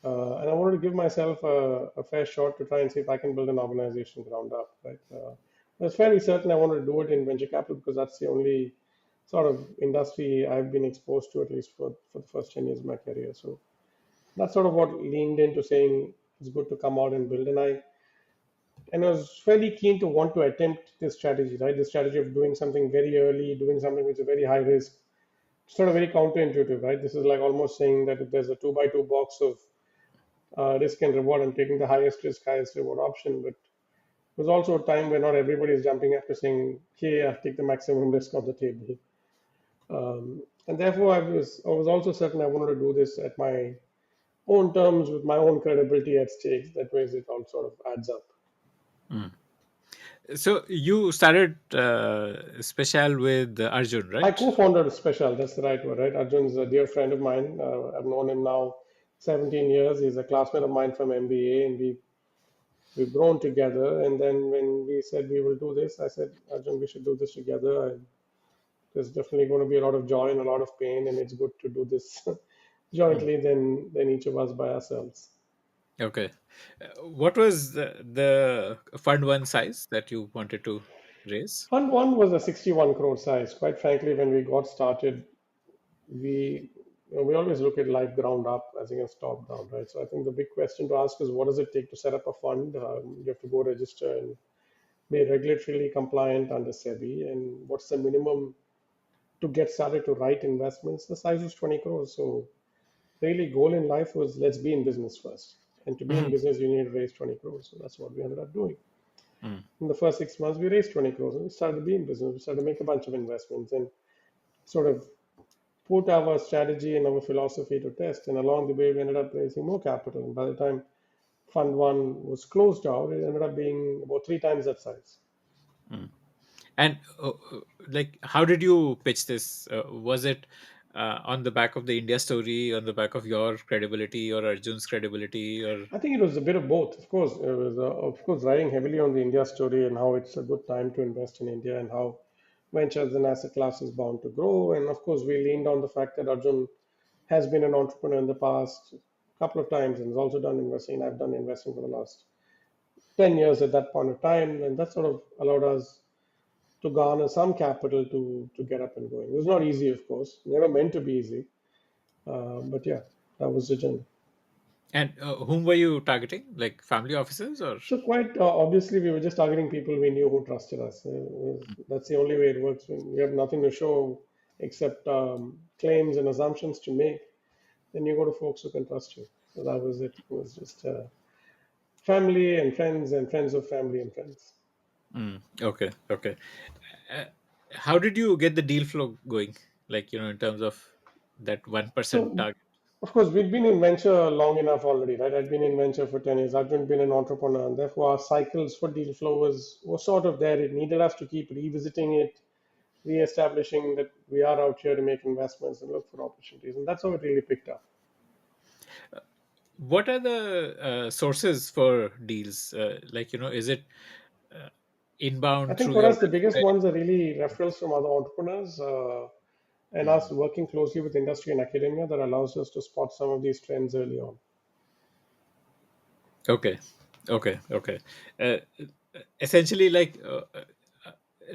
I wanted to give myself a fair shot to try and see if I can build an organization ground up. Right. I was fairly certain I wanted to do it in venture capital because that's the only sort of industry I've been exposed to, at least for the first 10 years of my career. So that's sort of what leaned into saying it's good to come out and build. And I was fairly keen to want to attempt this strategy, right? The strategy of doing something very early, doing something which is very high risk, sort of very counterintuitive, right? This is like almost saying that if there's a two by two box of risk and reward, I'm taking the highest risk, highest reward option. But it was also a time where not everybody is jumping up to saying, "Okay, I take the maximum risk on the table." And therefore, I was also certain I wanted to do this at my own terms with my own credibility at stake. That way, it all sort of adds up. Mm. So you started Special with Arjun, I right? co-founded Special. That's the right word, right? Arjun's a dear friend of mine. I've known him now 17 years. He's a classmate of mine from MBA, and we've grown together. And then when we said we will do this, I said, Arjun, we should do this together. And there's definitely going to be a lot of joy and a lot of pain, and it's good to do this Mm. jointly than each of us by ourselves. Okay. What was the fund one size that you wanted to raise? Fund one was a 61 crore size. Quite frankly, when we got started, we we always look at life ground up as against top down, right? So I think the big question to ask is what does it take to set up a fund? You have to go register and be regulatorily compliant under SEBI, and what's the minimum to get started to write investments? The size was 20 crores. So really, goal in life was let's be in business first, and to be in Mhm. business, you need to raise 20 crores. So that's what we ended up doing. Mm. In the first 6 months, we raised 20 crores, and we started to be in business. We started to make a bunch of investments and sort of put our strategy and our philosophy to test. And along the way, we ended up raising more capital. And by the time Fund One was closed out, it ended up being about three times that size. Mm. And like, how did you pitch this? Was it on the back of the India story, on the back of your credibility or Arjun's credibility, or? I think it was a bit of both. Of course, it was of course riding heavily on the India story and how it's a good time to invest in India and how ventures and asset class is bound to grow. And of course, we leaned on the fact that Arjun has been an entrepreneur in the past couple of times and has also done investing. I've done investing for the last 10 years at that point of time, and that sort of allowed us to garner some capital to get up and going. It was not easy, of course, never meant to be easy, but yeah, that was the journey. And whom were you targeting? Like family offices or? So quite obviously, we were just targeting people we knew who trusted us. That's the only way it works when we have nothing to show except claims and assumptions to make. Then you go to folks who can trust you. So that was it. It was just family and friends of family and friends. Mm, okay, okay. Uh, how did you get the deal flow going? Like, in terms of that 1% So target. of course, we'd been in venture long enough already, right? I'd been in venture for 10 years. I've been an entrepreneur, and therefore our cycles for deal flow was sort of there. It needed us to keep revisiting it, re-establishing that we are out here to make investments and look for opportunities, and that's how it really picked up. What are the sources for deals? Like, is it uh, I inbound think through for your us, the biggest website? ones are really referrals from other entrepreneurs and us Mm. working closely with industry and academia that allows us to spot some of these trends early on. Okay, okay, okay. Uh, essentially, like,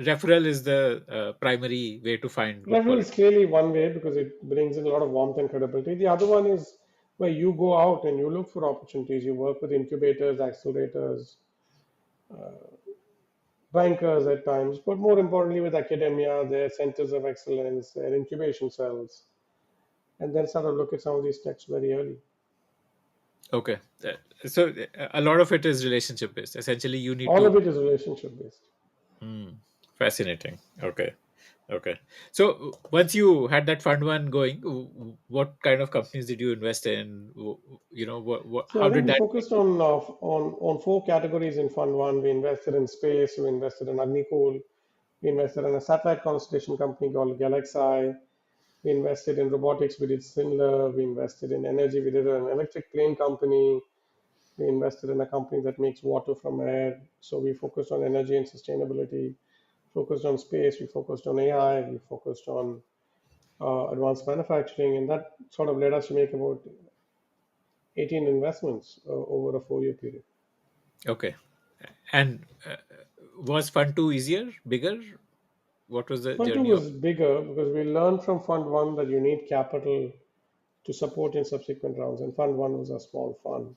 referral is the primary way to find good Referral quality. is clearly one way because it brings in a lot of warmth and credibility. The other one is where you go out and you look for opportunities. You work with incubators, accelerators, bankers at times, but more importantly with academia, their centers of excellence, their incubation cells, and then sort of look at some of these texts very early. Okay. So a lot of it is relationship based. Essentially, you need All of to. it is relationship based. Hmm, fascinating. Okay. Okay. So once you had that fund one going, what kind of companies did you invest in? So How I think did we that? focused on four categories in Fund One. We invested in space, we invested in Agnikul, we invested in a satellite constellation company called Galaxy. We invested in robotics, we did Seinler. We invested in energy, we did an electric plane company. We invested in a company that makes water from air. So we focused on energy and sustainability, focused on space, we focused on AI, we focused on advanced manufacturing, and that sort of led us to make about 18 investments over a 4 year period. Okay. And was fund two easier, bigger? What was the Fund two journey of? was bigger because we learned from Fund one that you need capital to support in subsequent rounds, and Fund one was a small fund.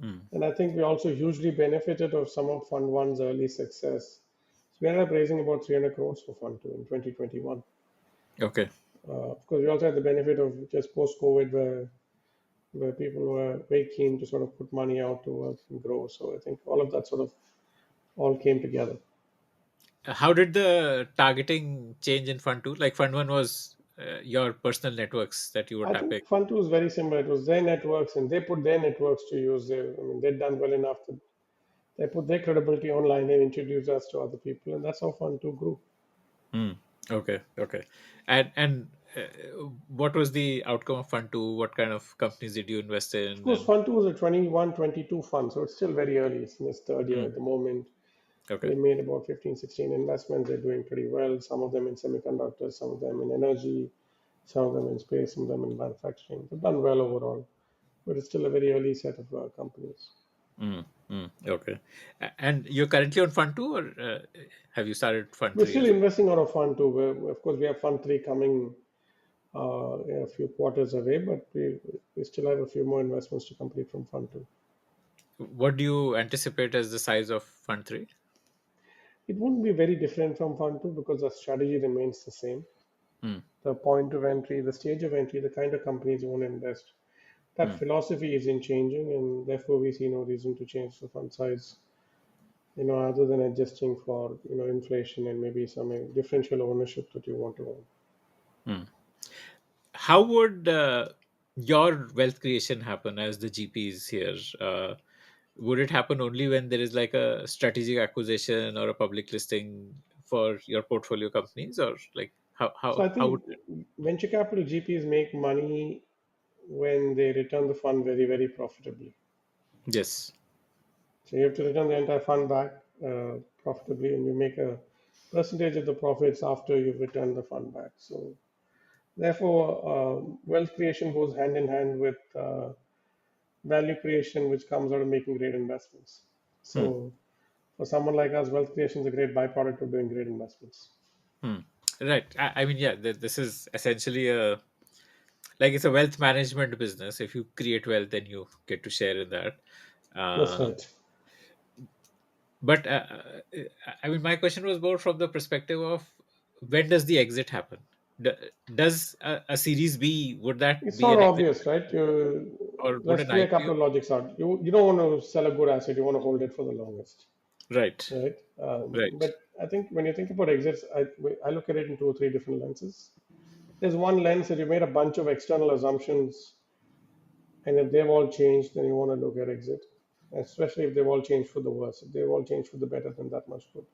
Mm, And I think we also hugely benefited of some of Fund one's early success. So we ended up raising about 300 crores for Fund two in 2021. okay. Of course, we also had the benefit of just post COVID where people were very keen to sort of put money out to work and grow. So I think all of that sort of all came together. How did the targeting change in fund two? Like fund one was your personal networks that you were I tapping. think Fund two was very similar. It was their networks, and they put their networks to use. I mean, they'd done well enough that they put their credibility online and introduced us to other people, and that's how Fund two grew. Hmm. Okay. Okay. And what was the outcome of fund two? What kind of companies did you invest Of in? course, And Fund two was a 21, 22 fund, so it's still very early. It's in its third year hmm, at the moment. okay. We made about 15, 16 investments. They're doing pretty well. Some of them in semiconductors, some of them in energy, some of them in space, some of them in manufacturing. They've done well overall, but it's still a very early set of companies. Okay. And you're currently on fund two, or have you started fund We're three still as well? investing out of Fund two. Of course, we have Fund three coming a few quarters away, but we still have a few more investments to complete from Fund two. What do you anticipate as the size of fund three? It wouldn't be very different from Fund two because the strategy remains the same. Hmm. The point of entry, the stage of entry, the kind of companies you want to invest. That Hmm. philosophy isn't changing, and therefore we see no reason to change the fund size. Other than adjusting for inflation and maybe some differential ownership that you want to own. Hmm. how would your wealth creation happen as the GPs here? Would it happen only when there is like a strategic acquisition or a public listing for your portfolio companies, or like So I how would think venture capital GPs make money when they return the fund very, very profitably. yes? So you have to return the entire fund back profitably, and you make a percentage of the profits after you've returned the fund back. So therefore, wealth creation goes hand in hand with value creation, which comes out of making great investments. Hmm, So for someone like us, wealth creation is a great byproduct of doing great investments. hmm. Right. I mean, yeah, this is essentially a like it's a wealth management business. If you create wealth, then you get to share in that. That's Uh, right. but I mean, my question was more from the perspective of when does the exit happen? D- does a Series B, would that It's be not an exit, obvious, right? or would Let's an play a IPO? couple of logics out. You don't want to sell a good asset. You want to hold it for the longest, Right. right? Right. But I think when you think about exits, I look at it in two or three different lenses. There's one lens that you made a bunch of external assumptions, and if they've all changed, then you want to look at exit, especially if they've all changed for the worse. If they've all changed for the better, then that much good.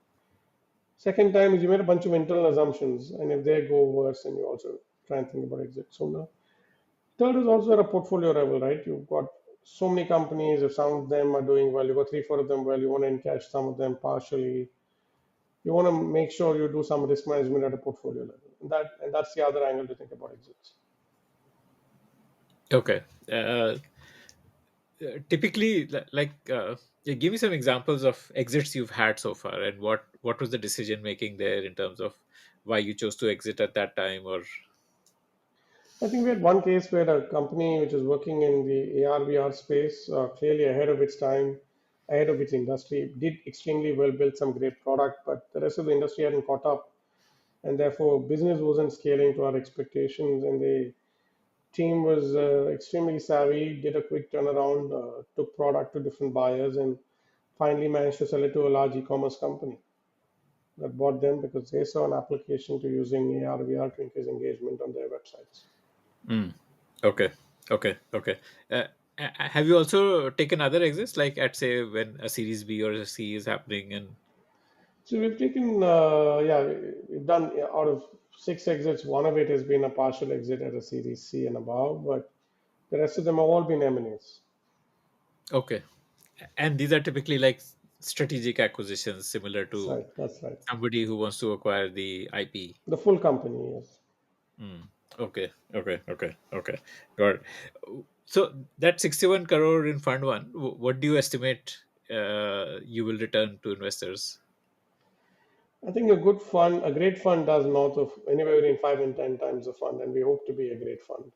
Second time is you made a bunch of internal assumptions, and if they go worse, then you also try and think about exit. So now, third is also at a portfolio level, right? You've got so many companies. If some of them are doing well, you've got three, four of them well. You want to encash some of them partially. You want to make sure you do some risk management at a portfolio level. And that's the other angle to think about exits. Okay. Typically, yeah, give me some examples of exits you've had so far, and what was the decision making there in terms of why you chose to exit at that time, or I think we had one case where a company which is working in the AR/VR space, clearly ahead of its time, ahead of its industry, did extremely well, built some great product, but the rest of the industry hadn't caught up, and therefore business wasn't scaling to our expectations, and the team was extremely savvy, did a quick turnaround, took product to different buyers, and finally managed to sell it to a large e-commerce company that bought them because they saw an application to using AR/VR to increase engagement on their websites. mm. Okay, okay. Have you also taken other exits, like at say when a Series B or a C is happening, and So we've taken, yeah, we've done out of six exits, one of it has been a partial exit at a Series C and above, but the rest of them have all been M&As. okay, and these are typically like strategic acquisitions, similar That's to right. That's right. somebody who wants to acquire the IP. The full company, yes. Mm. Okay. Got it. So that 61 crore in fund one, what do you estimate you will return to investors? I think a good fund, a great fund does north of anywhere between 5 and 10 times the fund, and we hope to be a great fund.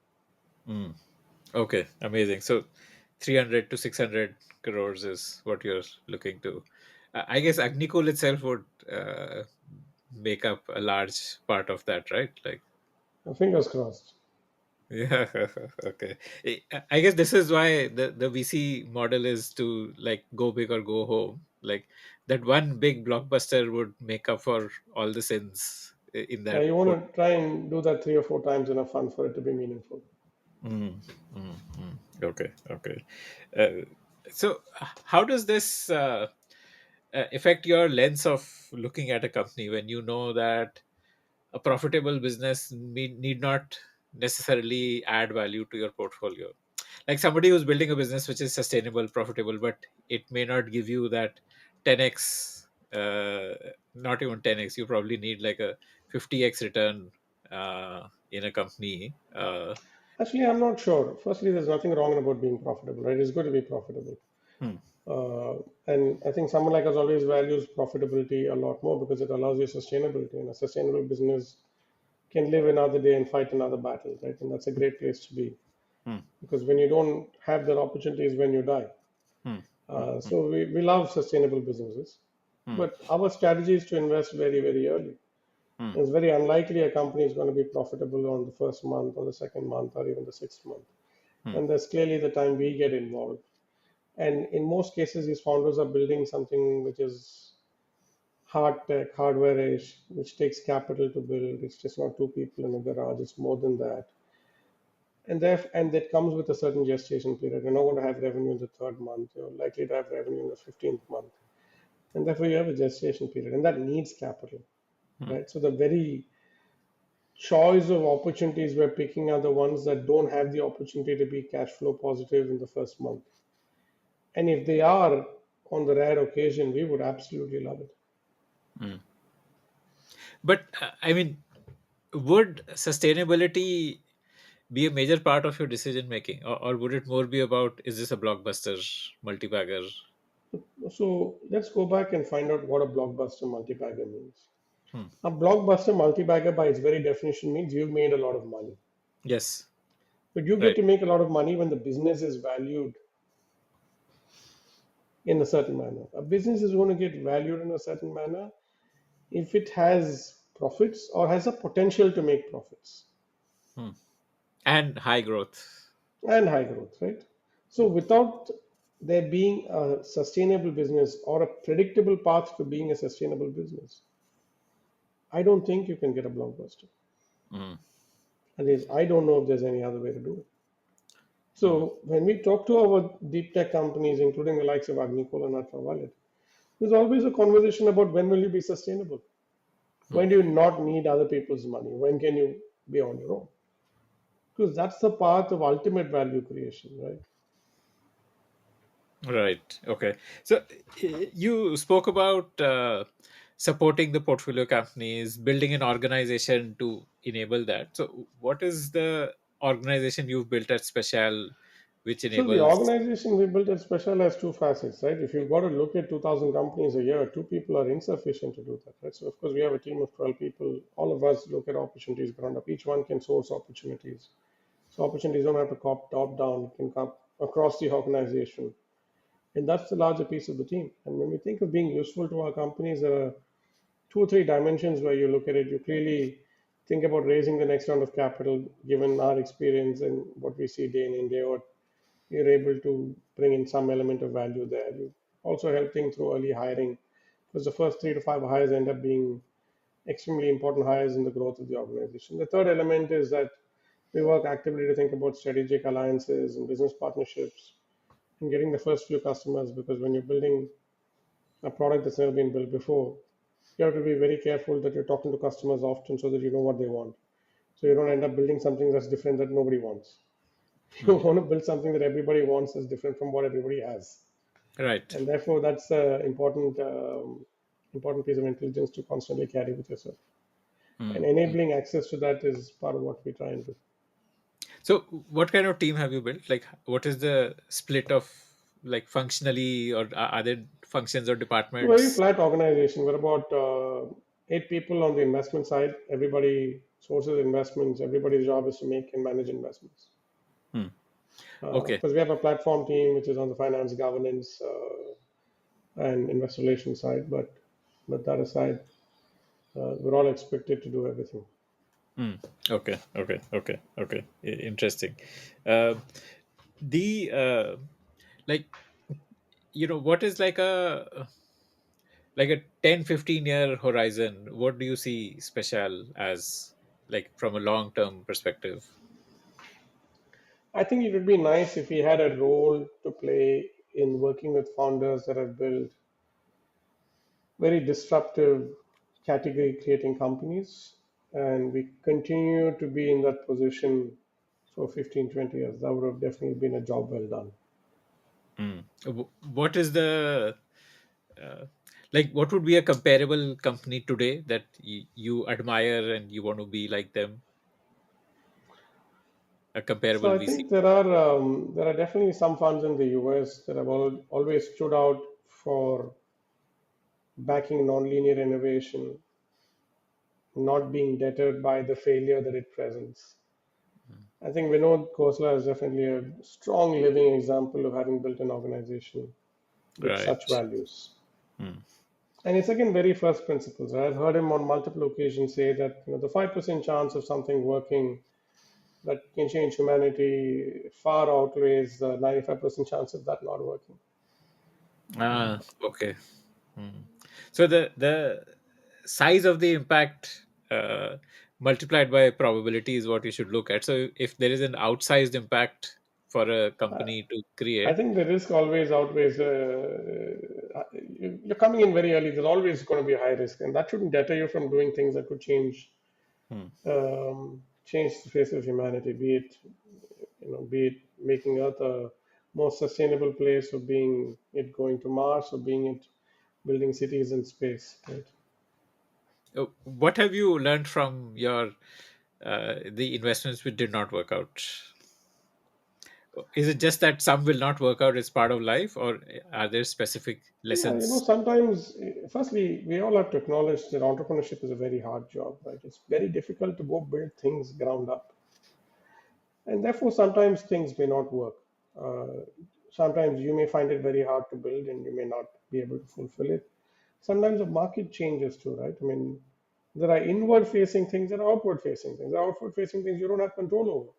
Mm. Okay, amazing. So 300 to 600 crores is what you're looking to. I guess Agnikul itself would make up a large part of that, right? Like, Fingers crossed. yeah, okay. I guess this is why the VC model is to like go big or go home. Like that one big blockbuster would make up for all the sins in Yeah, that you want port. to try and do that 3 or 4 times in a fund for it to be meaningful. Mm, okay, okay. Uh, so, how does this affect your lens of looking at a company when you know that a profitable business need not necessarily add value to your portfolio? Like somebody who's building a business which is sustainable, profitable, but it may not give you that 10x, not even 10x. You probably need like a 50x return in a company. Actually, I'm not sure. Firstly, there's nothing wrong about being profitable, right? It's good to be profitable. Hmm, Uh, and I think someone like us always values profitability a lot more because it allows you sustainability. And a sustainable business can live another day and fight another battle, right? And that's a great place to be hmm, because when you don't have that opportunity is when you die. hmm, hmm, So we love sustainable businesses, hmm, but our strategy is to invest very, very early. hmm, It's very unlikely a company is going to be profitable on the first month or the second month or even the sixth month. hmm, And that's clearly the time we get involved. And in most cases, these founders are building something which is hard tech, hardware-ish, which takes capital to build. It's just not two people in a garage. It's more than that. and that comes with a certain gestation period. You're not going to have revenue in the third month. You're likely to have revenue in the 15th month, and therefore you have a gestation period, and that needs capital, Hmm. right? So the very choice of opportunities we're picking are the ones that don't have the opportunity to be cash flow positive in the first month. And if they are, on the rare occasion, we would absolutely love it. Hmm. But I mean, would sustainability be a major part of your decision making, or would it more be about, is this a blockbuster multi-bagger? So let's go back and find out what a blockbuster multi-bagger means. Hmm. A blockbuster multi-bagger, by its very definition, means you've made a lot of money. Yes, But you get right. to make a lot of money when the business is valued in a certain manner. A business is going to get valued in a certain manner if it has profits or has a potential to make profits Hmm. And high growth. and high growth, right? So without there being a sustainable business or a predictable path to being a sustainable business, I don't think you can get a blockbuster. Hmm. At least I don't know if there's any other way to do it. Hmm. So when we talk to our deep tech companies, including the likes of Agnikul and Ultraviolette, there's always a conversation about when will you be sustainable? Hmm. When do you not need other people's money? When can you be on your own? Because that's the path of ultimate value creation, right? Right. Okay. So you spoke about supporting the portfolio companies, building an organization to enable that. So, what is the organization you've built at Special, which So the enables? organization we built at Special has two facets, right? If you've got to look at 2,000 companies a year, two people are insufficient to do that, right? So of course we have a team of 12 people. All of us look at opportunities ground up. Each one can source opportunities. So opportunities don't have to come top down, can come across the organization. And that's the larger piece of the team. And when we think of being useful to our companies, there are two or three dimensions where you look at it. You clearly think about raising the next round of capital, given our experience and what we see day in and day out. You're able to bring in some element of value there. You also helping through early hiring, because the first 3 to 5 hires end up being extremely important hires in the growth of the organization. The third element is that we work actively to think about strategic alliances and business partnerships and getting the first few customers, because when you're building a product that's never been built before, you have to be very careful that you're talking to customers often so that you know what they want. So you don't end up building something that's different that nobody wants. You Hmm. want to build something that everybody wants that's different from what everybody has. Right. And therefore, that's an important piece of intelligence to constantly carry with yourself. Hmm. And Hmm. enabling access to that is part of what we try and do. So, what kind of team have you built? Like, what is the split of, like, functionally, or are there functions or So very departments? flat organization. We're about 8 people on the investment side. Everybody sources investments. Everybody's job is to make and manage investments. Hmm. Of Okay. course, we have a platform team which is on the finance, governance, and investor relations side. But that aside, we're all expected to do everything. Hmm. Okay. Okay. Okay. Okay. Interesting. Uh, the like, what is like a 10-15 year horizon? What do you see Special as, like, from a long term perspective? I think it would be nice if we had a role to play in working with founders that have built very disruptive category creating companies, and we continue to be in that position for 15, 20 years. That would have definitely been a job well done. Hmm. What is the uh, what would be a comparable company today that you admire and you want to be like them? A So comparable I VC. think there are definitely some funds in the US that have always stood out for backing nonlinear innovation, not being deterred by the failure that it presents. I think Vinod Khosla is definitely a strong living example of having built an organization with such Right. values. Hmm. And it's again very first principles. I've heard him on multiple occasions say that the 5% chance of something working that can change humanity far outweighs the 95% chance of that not working. Ah, okay. Hmm. So the size of the impact multiplied by probability is what you should look at. So if there is an outsized impact for a I, company to I create. think the risk always outweighs. You're coming in very early. There's always going to be a high risk, and that shouldn't deter you from doing things that could Hmm. change the face of humanity. Be it making Earth a more sustainable place, or being it going to Mars, or being it building cities in space. Right? What have you learned from your the investments which did not work out? Is it just that some will not work out as part of life, or are there specific Yeah, lessons? sometimes, firstly, we all have to acknowledge that entrepreneurship is a very hard job, right? It's very difficult to go build things ground up. And therefore, sometimes things may not work. Uh, Sometimes you may find it very hard to build and you may not be able to fulfill it. Sometimes the market changes too, right? I mean, there are inward facing things, there are outward facing things. There are outward facing things you don't have control over.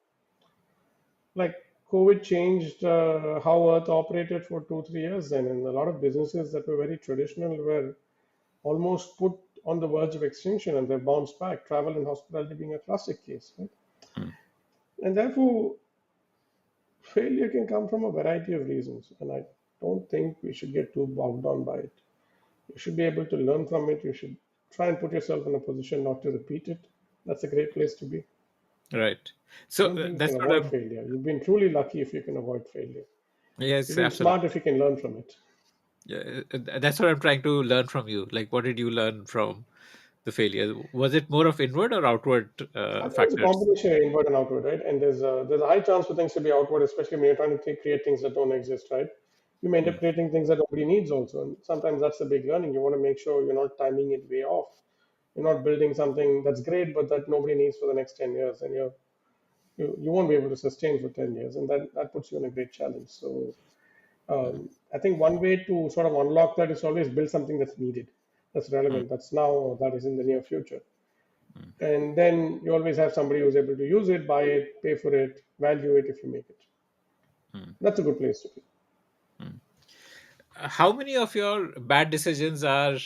Like COVID changed how Earth operated for 2, 3 years then, and a lot of businesses that were very traditional were almost put on the verge of extinction and they've bounced back. Travel and hospitality being a classic case, right? Hmm. And therefore, failure can come from a variety of reasons, and I don't think we should get too bogged down by it. You should be able to learn from it. You should try and put yourself in a position not to repeat it. That's a great place to be. Right. I So don't think you that's can what avoid I'm. failure. You've been truly lucky if you can avoid failure. You've Yes, been smart absolutely. if you can learn from it. Yeah, that's what I'm trying to learn from you. Like, what did you learn from the failure? Was it more of inward or outward I think it's a factors? combination of inward and outward, right? And there's a high chance for things to be outward, especially when you're trying to create things that don't exist, right? You may end Hmm. up creating things that nobody needs also, and sometimes that's the big learning. You want to make sure you're not timing it way off. You're not building something that's great, but that nobody needs for the next 10 years, and you won't be able to sustain for 10 years, and that puts you in a great challenge. So Hmm. I think one way to sort of unlock that is always build something that's needed, that's Hmm. relevant, that's now, or that is in the near future. Hmm. And then you always have somebody who's able to use it, buy it, pay for it, value it if you make it. Hmm. That's a good place to be. Hmm. How many of your bad decisions are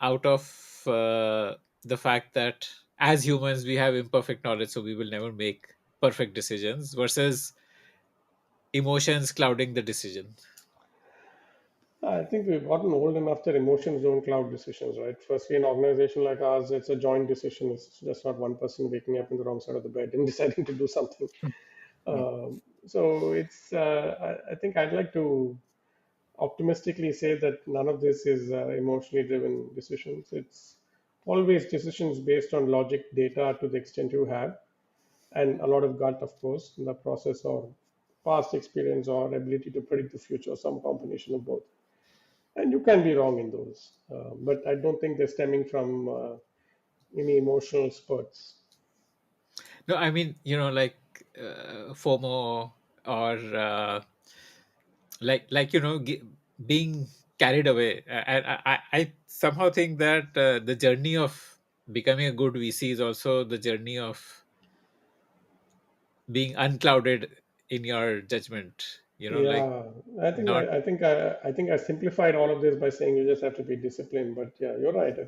out of the fact that as humans we have imperfect knowledge, so we will never make perfect decisions, versus emotions clouding the decision? I think we've gotten old enough that emotions don't cloud decisions, right? Firstly, an organization like ours, it's a joint decision. It's just not one person waking up in the wrong side of the bed and deciding to do something. Hmm. So I think I'd like to optimistically say that none of this is emotionally driven decisions. It's always decisions based on logic, data to the extent you have, and a lot of gut, of course, in the process, or past experience, or ability to predict the future, some combination of both. And you can be wrong in those, but I don't think they're stemming from any emotional spurts. No, I mean, like FOMO, or being carried away. And I somehow think that the journey of becoming a good VC is also the journey of being unclouded in your judgment. Like Yeah, I think not. I think I simplified all of this by saying you just have to be disciplined. But yeah, you're right. I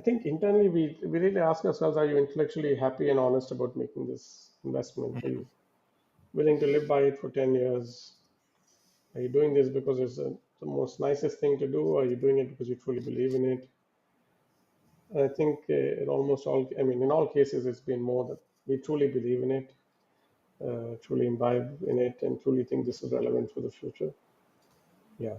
think internally we really ask ourselves: Are you intellectually happy and honest about making this investment? Are you willing to live by it for 10 years? Are you doing this because it's the most nicest thing to do? Or are you doing it because you truly believe in it? And I think in almost all, I mean, in all cases, it's been more that we truly believe in it, truly imbibe in it, and truly think this is relevant for the future. Yeah,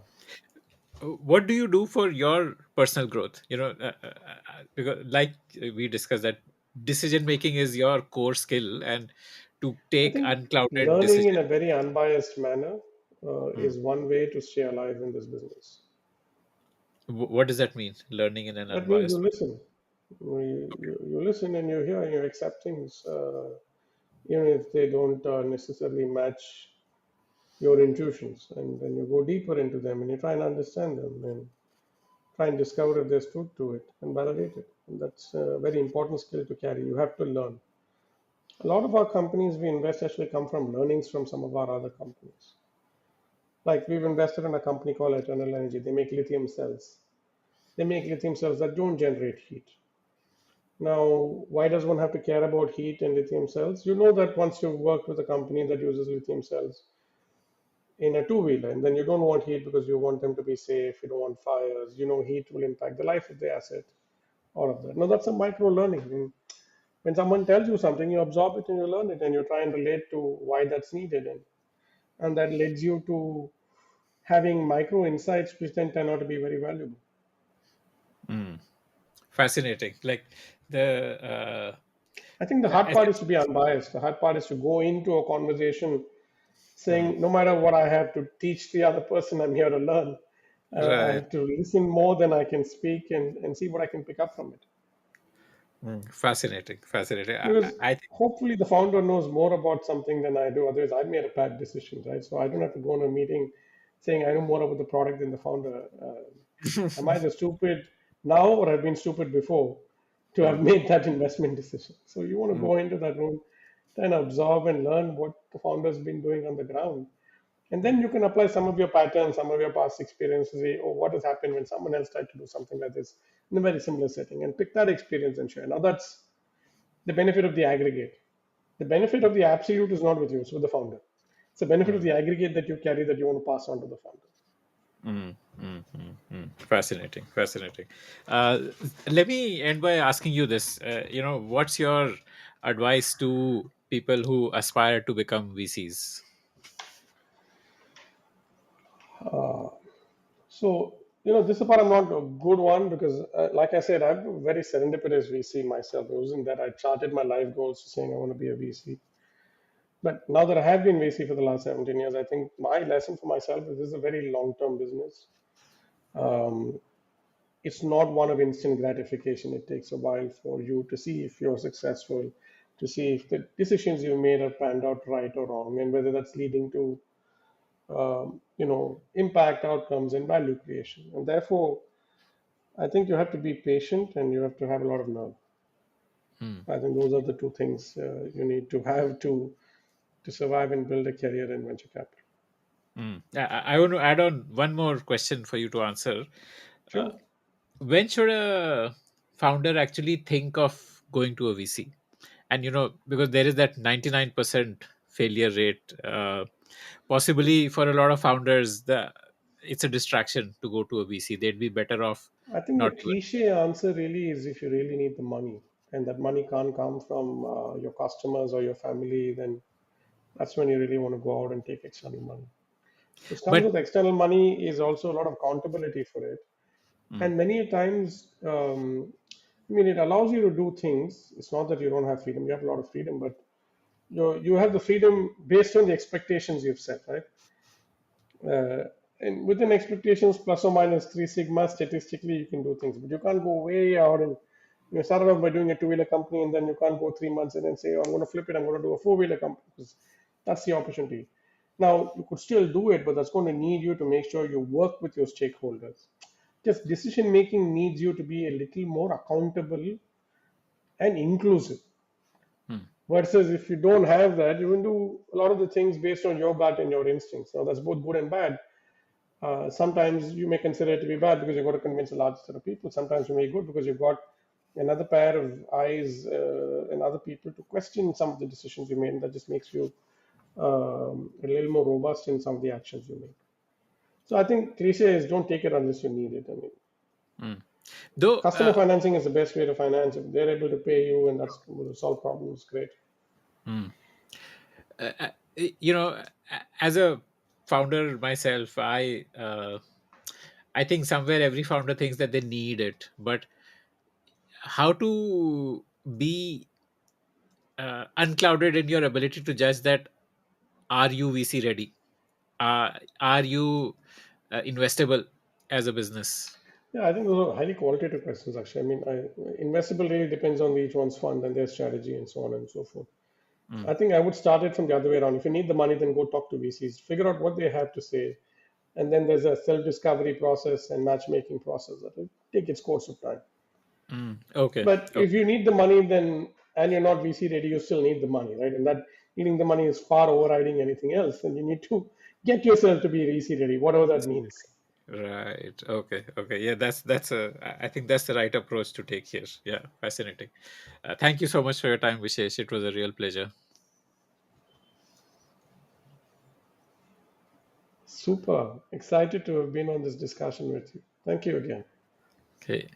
What do you do for your personal growth? Because like we discussed that decision making is your core skill, and to I take think unclouded learning in decision. a very unbiased manner Hmm. is one way to stay alive in this business. What does that mean? Learning in an That means you unbiased listen. You listen and you hear and you accept things, even if they don't necessarily match your intuitions. And then you go deeper into them and you try and understand them and try and discover if there's truth to it and validate it. And that's a very important skill to carry. You have to learn. A lot of our companies we invest actually come from learnings from some of our other companies. Like we've invested in a company called Eternal Energy. They make lithium cells. They make lithium cells that don't generate heat. Now, why does one have to care about heat and lithium cells? You know that once you've worked with a company that uses lithium cells in a two-wheeler, and then you don't want heat because you want them to be safe, you don't want fires, you know heat will impact the life of the asset, all of that. Now, that's a micro learning. I mean, when someone tells you something, you absorb it and you learn it, and you try and relate to why that's needed, and that leads you to having micro insights which then turn out to be very valuable. Mm. Fascinating. Like the I think the hard part is to essentially. be unbiased. The hard part is to go into a conversation Mm. saying, no matter what I have to teach the other person, I'm here to learn. I Right. have to listen more than I can speak and see what I can pick up from it. Mm. Fascinating. Fascinating. Because I think. hopefully the founder knows more about something than I do. Otherwise, I made a bad decision, right? So I don't have to go in a meeting saying I know more about the product than the founder. I'm either stupid now or I've been stupid before to have Mm. made that investment decision. So you want to Mm. go into that room, try and absorb and learn what the founder's been doing on the ground. And then you can apply some of your patterns, some of your past experiences, say, oh, what has happened when someone else tried to do something like this in a very similar setting, and pick that experience and share. Now that's the benefit of the aggregate. The benefit of the absolute is not with you, it's with the founder. It's the benefit of Mm. the aggregate that you carry that you want to pass on to the founder. Mm, mm, mm, mm. Fascinating, fascinating. Let me end by asking you this. What's your advice to people who aspire to become VCs? So, this is part I'm not a good one because, like I said, I'm a very serendipitous VC myself. It wasn't that I charted my life goals saying I want to be a VC. But now that I have been VC for the last 17 years, I think my lesson for myself is this is a very long term business. Um, it's not one of instant gratification. It takes a while for you to see if you're successful, to see if the decisions you made have panned out right or wrong, and whether that's leading to impact outcomes and value creation. And therefore, I think you have to be patient and you have to have a lot of nerve. Mm, I think those are the two things you need to have to survive and build a career in venture capital. mm. I want to add on one more question for you to answer. Uh, Sure. when should a founder actually think of going to a VC? And because there is that 99% failure rate, possibly for a lot of founders, it's a distraction to go to a VC. They'd be better off I think the not to. cliche answer really is if you really need the money and that money can't come from your customers or your family, then that's when you really want to go out and take external money. Which comes But with external money is also a lot of accountability for it. mm, And many times, I mean, it allows you to do things. It's not that you don't have freedom, you have a lot of freedom, but you have the freedom based on the expectations you've set, right? Uh, and within expectations, plus or minus three sigma, statistically, you can do things, but you can't go way out and start off by doing a two-wheeler company, and then you can't go 3 months and then say, oh, I'm going to flip it, I'm going to do a four-wheeler company, because that's the opportunity. Now, you could still do it, but that's going to need you to make sure you work with your stakeholders. Just decision making needs you to be a little more accountable and inclusive. mm, Versus if you don't have that, you will do a lot of the things based on your gut and your instincts. Now, that's both good and bad. Sometimes you may consider it to be bad because you've got to convince a large set of people. Sometimes you may be good because you've got another pair of eyes and other people to question some of the decisions you made. And that just makes you a little more robust in some of the actions you make. So I think cliche is don't take it unless you need it. I mean, mm. Though, customer financing is the best way to finance. If they're able to pay you and that's will solve problems, great. mm, uh, uh, as a founder myself, I think somewhere every founder thinks that they need it, but how to be unclouded in your ability to judge that, are you VC ready? Are you investable as a business? Yeah, I think those are highly qualitative questions, actually. I mean, investable really depends on each one's fund and their strategy and so on and so forth. Mm, I think I would start it from the other way around. If you need the money, then go talk to VCs, figure out what they have to say, and then there's a self-discovery process and matchmaking process that will take its course of time. okay. But Okay. if you need the money, then and you're not VC ready, you still need the money, right? And that needing the money is far overriding anything else. And you need to get yourself to be VC ready, whatever that means. Right. Okay. Okay. Yeah, that's a. I think that's the right approach to take here. Yeah, fascinating. Thank you so much for your time, Vishesh. It was a real pleasure. Super excited to have been on this discussion with you. Thank you again. Okay.